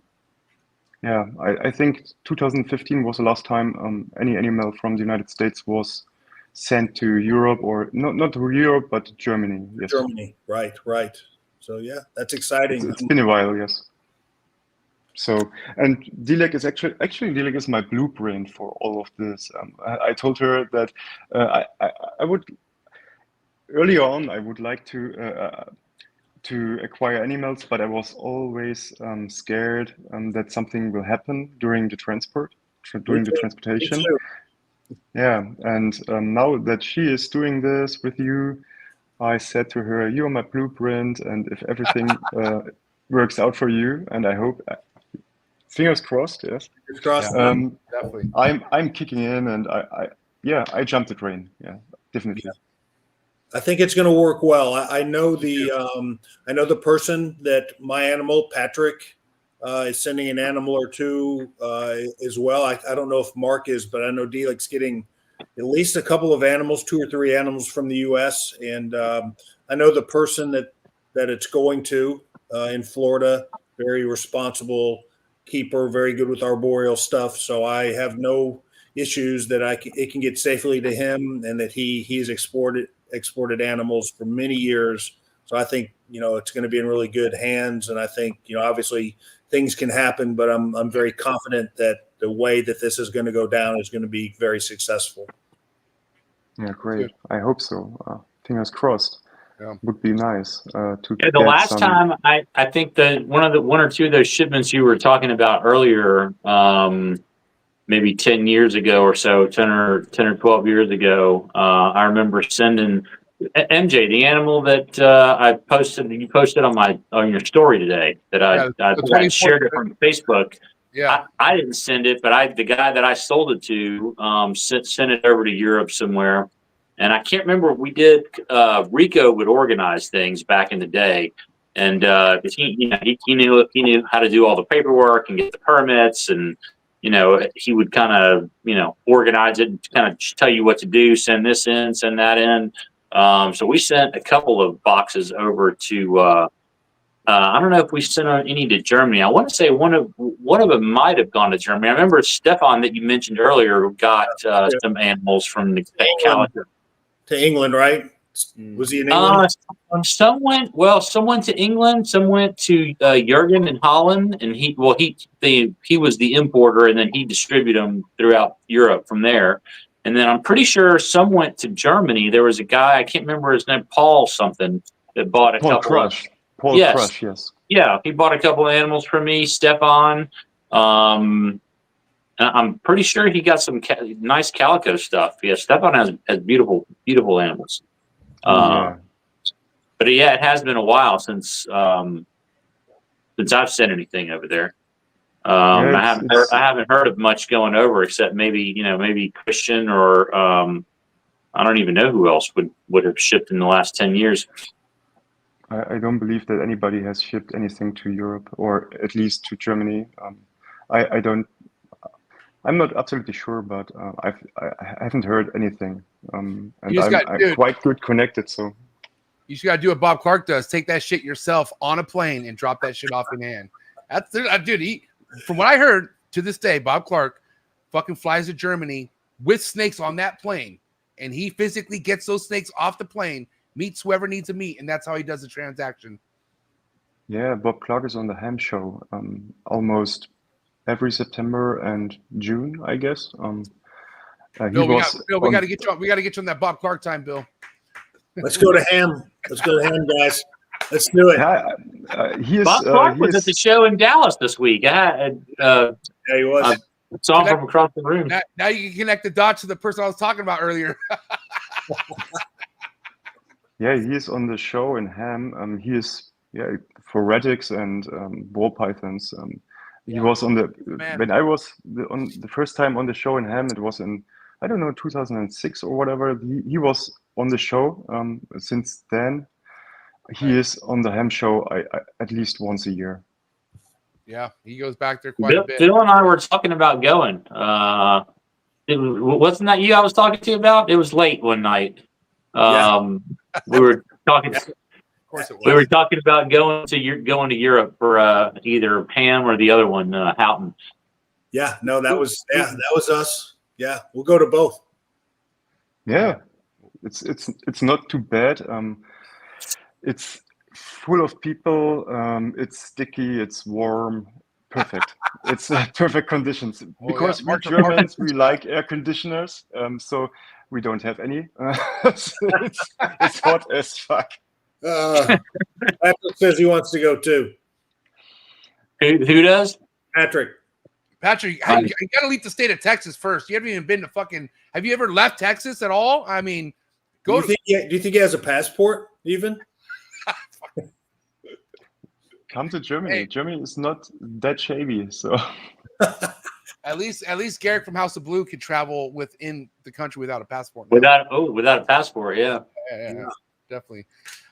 H: Yeah, I think 2015 was the last time any animal from the United States was sent to Europe, or not to Europe, but to Germany. Yes.
C: Germany, right. So yeah, that's exciting.
H: It's been a while, yes. So, and Dilek is actually Dilek is my blueprint for all of this. I told her that I would earlier on I would like to acquire animals, but I was always scared that something will happen during the transportation. Yeah, and now that she is doing this with you, I said to her, "You're my blueprint, and if everything works out for you, and I hope, fingers crossed, yes,
C: Fingers crossed.
B: Definitely.
H: I'm kicking in, and I jumped the train. Yeah, definitely."
C: Yeah. I think it's going to work well. I know the person that my animal, Patrick, is sending an animal or two as well. I don't know if Mark is, but I know Delik's getting at least a couple of animals, 2 or 3 animals from the U.S. And I know the person that it's going to in Florida, very responsible keeper, very good with arboreal stuff. So I have no issues that it can get safely to him, and that he's exported animals for many years. So I think it's going to be in really good hands. And I think obviously things can happen, but I'm very confident that the way that this is going to go down is going to be very successful.
H: Yeah, great. I hope so. Fingers crossed.
B: Yeah.
H: Would be nice to
D: Yeah, the last time I think that one or two of those shipments you were talking about earlier, maybe 10 years ago or so, 10 or 12 years ago, I remember sending MJ, the animal that you posted on your story today, that I shared it from Facebook.
B: Yeah.
D: I didn't send it, but the guy that I sold it to sent it over to Europe somewhere. And I can't remember what we did. Rico would organize things back in the day. And he knew how to do all the paperwork and get the permits, and he would kind of organize it and kind of tell you what to do, send this in, send that in. So we sent a couple of boxes over to I don't know if we sent any to Germany. I want to say one of them might have gone to Germany. I remember Stefan that you mentioned earlier got some animals from the calendar
C: to England, right? Was he in England?
D: Some went to England. Some went to Jurgen in Holland, and he was the importer, and then he distributed them throughout Europe from there. And then I'm pretty sure some went to Germany. There was a guy, I can't remember his name, Paul something, that bought a couple.
H: Crush, yes.
D: Yeah, he bought a couple of animals from me, Stefan. I'm pretty sure he got some nice calico stuff. Yeah, Stefan has beautiful animals.
H: Yeah.
D: But yeah, it has been a while since I've sent anything over there. I haven't heard of much going over, except maybe Christian, or I don't even know who else would have shipped in the last 10 years.
H: I don't believe that anybody has shipped anything to Europe, or at least to Germany. I'm not absolutely sure, but I haven't heard anything. And I'm quite good connected, so.
B: You just got to do what Bob Clark does. Take that shit yourself on a plane and drop that shit off in hand. That's dude. From what I heard, to this day, Bob Clark fucking flies to Germany with snakes on that plane, and he physically gets those snakes off the plane, meets whoever needs to meet, and that's how he does the transaction.
H: Yeah, Bob Clark is on the Ham Show almost every September and June, I guess.
B: Bill, we got to get you on. We got to get you on that Bob Clark time, Bill.
C: Let's go to Ham. Let's go to Ham, guys. Let's do it.
D: Bob Clark was at the show in Dallas this week.
C: Yeah, he was.
D: I saw him from across the room.
B: Now you can connect the dots to the person I was talking about earlier.
H: Yeah, he is on the show in Ham. He is for retics and ball pythons. He was on the
B: Man.
H: when I was on the first time on the show in Ham. It was in, I don't know, 2006 or whatever. He was on the show. Since then, he is on the Ham show I at least once a year.
B: Yeah, he goes back there quite a bit.
D: Phil and I were talking about going. Wasn't that you I was talking to you about? It was late one night. We were talking.
B: Of course it was.
D: We were talking about going to Europe for either Ham or the other one, Houghton.
C: Yeah, no, that was us. Yeah, we'll go to both.
H: Yeah, it's not too bad. It's full of people. It's sticky. It's warm. Perfect. It's perfect conditions because we Germans we like air conditioners. So we don't have any. It's hot as fuck.
C: Patrick says he wants to go too.
D: Who does?
C: Patrick,
B: you got to leave the state of Texas first. You haven't even been to fucking. Have you ever left Texas at all? I mean,
C: do you think he has a passport even?
H: Come to Germany.
B: Hey.
H: Germany is not that shabby, so.
B: At least Garrick from House of Blue could travel within the country without a passport.
D: Without a passport, yeah.
B: Yeah, definitely.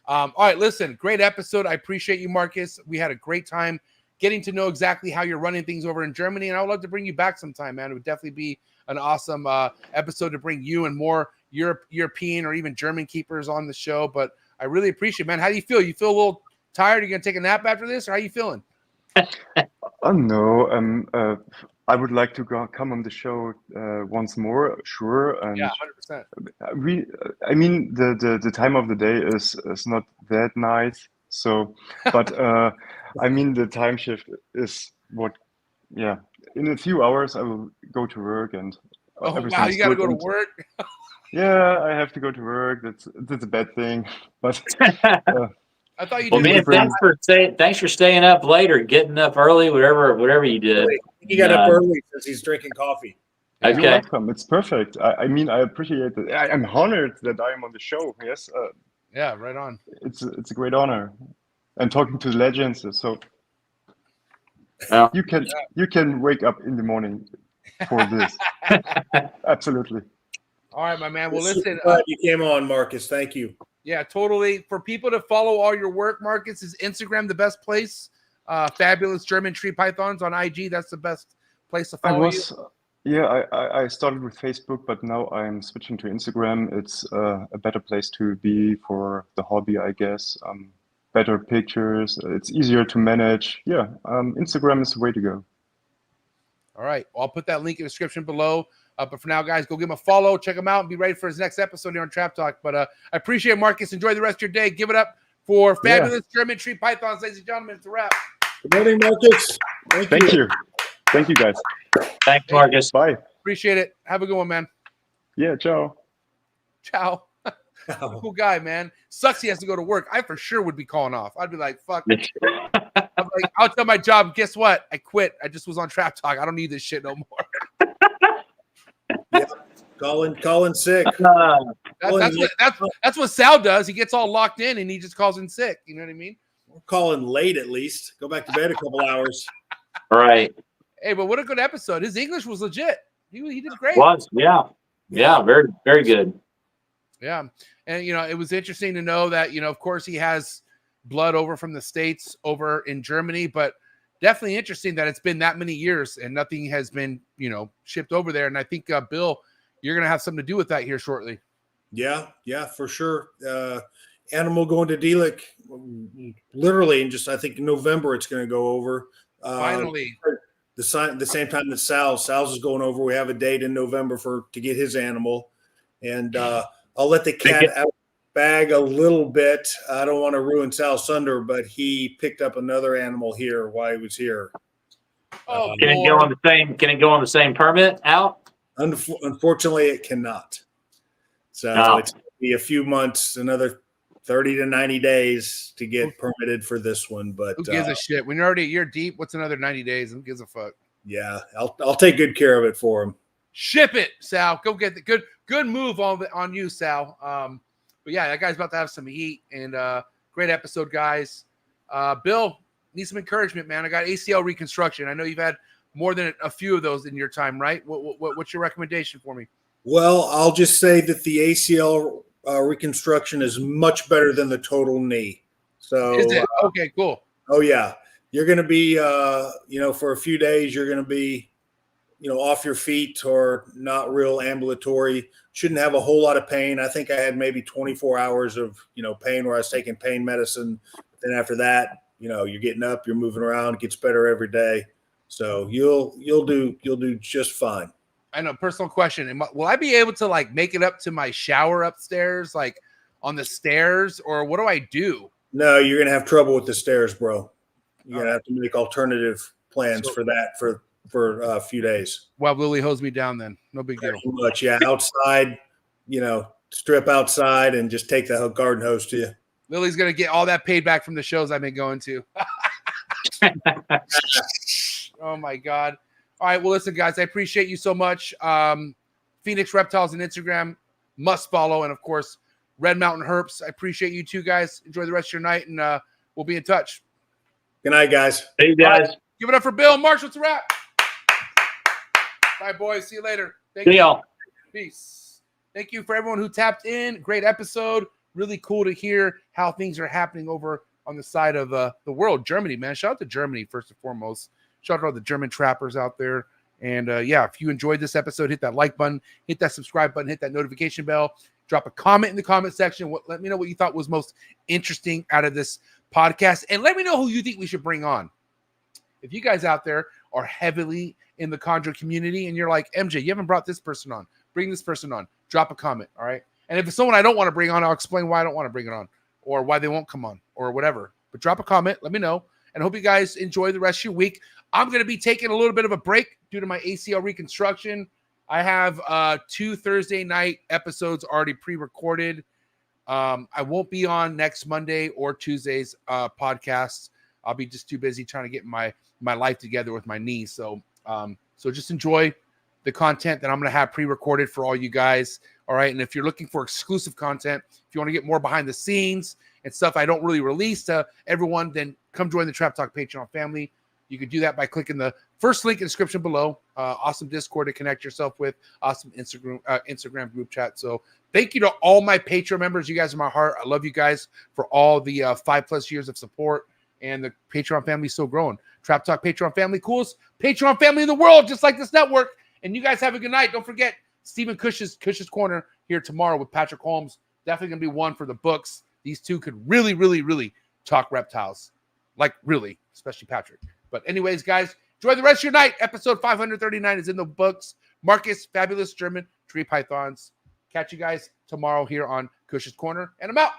B: All right, listen, great episode. I appreciate you, Marcus. We had a great time getting to know exactly how you're running things over in Germany, and I would love to bring you back sometime, man. It would definitely be an awesome episode to bring you and more European or even German keepers on the show. But I really appreciate it, man. How do you feel? You feel a little tired? Are you gonna take a nap after this, or how are you feeling?
H: Oh no, I would like to come on the show once more, sure. And
B: Yeah, 100%.
H: I mean, the time of the day is not that nice. So, but I mean, the time shift is what. Yeah, in a few hours I will go to work and.
B: Oh wow,
H: everything's
B: you got to
H: good
B: go to
H: and-
B: work.
H: Yeah, I have to go to work. That's a bad thing, but.
B: I thought you
D: Well,
B: did.
D: man, thanks for staying up late or getting up early, whatever you did.
C: He got up early since he's drinking coffee.
H: You're
D: Okay.
H: welcome. It's perfect. I mean, I appreciate it. I'm honored that I am on the show. Yes,
B: Yeah, right on.
H: it's a great honor. And talking to legends, so
D: Well,
H: you can wake up in the morning for this. Absolutely.
B: All right, my man. Well,
C: Super
B: listen.
C: glad you came on, Marcus. Thank you.
B: Yeah, totally. For people to follow all your work, Marcus, is Instagram the best place? Fabulous German Tree Pythons on IG. That's the best place to follow you.
H: Yeah, I started with Facebook, but now I'm switching to Instagram. It's a better place to be for the hobby, I guess. Better pictures. It's easier to manage. Yeah, Instagram is the way to go.
B: All right. Well, I'll put that link in the description below. But for now, guys, go give him a follow. Check him out and be ready for his next episode here on Trap Talk. But I appreciate it, Marcus. Enjoy the rest of your day. Give it up for Fabulous German Tree Pythons, ladies and gentlemen. It's a wrap.
C: Good morning, Marcus.
H: Thank you. Thank you, guys.
D: thanks, Marcus.
H: Bye.
B: Appreciate it. Have a good one, man.
H: Yeah, ciao.
B: Ciao. Cool guy, man. Sucks he has to go to work. I for sure would be calling off. I'd be like, fuck. I'm like, I'll tell my job, guess what? I quit. I just was on Trap Talk. I don't need this shit no more.
C: Yeah. Calling sick.
B: That's what Sal does. He gets all locked in and he just calls in sick. You know what I mean?
C: We're calling late at least. Go back to bed a couple hours.
D: Right.
B: Hey, but what a good episode. His English was legit. He did great.
D: Yeah, very, very good.
B: Yeah. And, it was interesting to know that, of course, he has blood over from the States over in Germany, but definitely interesting that it's been that many years and nothing has been, shipped over there. And I think, Bill, you're going to have something to do with that here shortly.
C: Yeah, for sure. Animal going to Delic literally in just, I think, in November it's going to go over.
B: Finally.
C: The same time that Sal's is going over. We have a date in November to get his animal. And I'll let the cat out of the bag a little bit. I don't want to ruin Sal's thunder, but he picked up another animal here while he was here.
B: Oh,
D: Can it go on the same? Can it go on the same permit out?
C: Unfortunately, it cannot. So it's going to be a few months, another 30 to 90 days to get permitted for this one. But
B: who gives a shit? When you're already a year deep, what's another 90 days? Who gives a fuck?
C: Yeah, I'll take good care of it for him.
B: Ship it, Sal. Go get the good move on you, Sal. But yeah, that guy's about to have some heat and great episode, guys. Bill, need some encouragement, man. I got ACL reconstruction. I know you've had more than a few of those in your time, right? What's your recommendation for me?
C: Well, I'll just say that the ACL reconstruction is much better than the total knee. So,
B: Is it? Okay, cool.
C: Oh yeah, you're going to be, for a few days, you're going to be, off your feet or not real ambulatory. Shouldn't have a whole lot of pain. I think I had maybe 24 hours of, pain where I was taking pain medicine. Then after that, you're getting up, you're moving around, it gets better every day. So you'll do just fine.
B: I know. Personal question: will I be able to like make it up to my shower upstairs, like on the stairs, or what do I do?
C: No, you're gonna have trouble with the stairs, bro. You're gonna have to make alternative plans for that for a few days.
B: Well, Lily hose me down then. No big deal.
C: Pretty much, yeah. Outside, strip outside and just take the garden hose to you.
B: Lily's gonna get all that paid back from the shows I've been going to. Oh my God. All right. Well, listen, guys, I appreciate you so much. Phoenix Reptiles on Instagram, must follow. And of course, Red Mountain Herps. I appreciate you too, guys. Enjoy the rest of your night, and we'll be in touch.
C: Good night, guys.
D: Hey, guys.
B: Right. Give it up for Bill. Marshall, it's a wrap. Bye, boys. See you later. Thank
D: See
B: you.
D: y'all.
B: Peace. Thank you for everyone who tapped in. Great episode. Really cool to hear how things are happening over on the side of the world. Germany, man. Shout out to Germany, first and foremost. Shout out to all the German trappers out there. And if you enjoyed this episode, hit that like button, hit that subscribe button, hit that notification bell, drop a comment in the comment section. Let me know what you thought was most interesting out of this podcast. And let me know who you think we should bring on. If you guys out there are heavily in the Chondro community and you're like, MJ, you haven't brought this person on, bring this person on, drop a comment. All right. And if it's someone I don't want to bring on, I'll explain why I don't want to bring it on or why they won't come on or whatever. But drop a comment. Let me know. And I hope you guys enjoy the rest of your week. I'm going to be taking a little bit of a break due to my ACL reconstruction. I have 2 Thursday night episodes already pre-recorded. I won't be on next Monday or Tuesday's podcasts. I'll be just too busy trying to get my life together with my knee. So just enjoy the content that I'm going to have pre-recorded for all you guys. All right. And if you're looking for exclusive content, if you want to get more behind the scenes and stuff I don't really release to everyone, then come join the Trap Talk Patreon family. You can do that by clicking the first link in the description below. Awesome Discord to connect yourself with. Awesome Instagram group chat. So thank you to all my Patreon members. You guys are my heart. I love you guys for all the 5+ years of support. And the Patreon family is still growing. Trap Talk Patreon family, coolest Patreon family in the world, just like this network. And you guys have a good night. Don't forget Stephen Cush's Corner here tomorrow with Patrick Holmes. Definitely going to be one for the books. These two could really, really, really talk reptiles. Like really, especially Patrick. But anyways, guys, enjoy the rest of your night. Episode 539 is in the books. Marcus, fabulous German tree pythons. Catch you guys tomorrow here on Cush's Corner. And I'm out.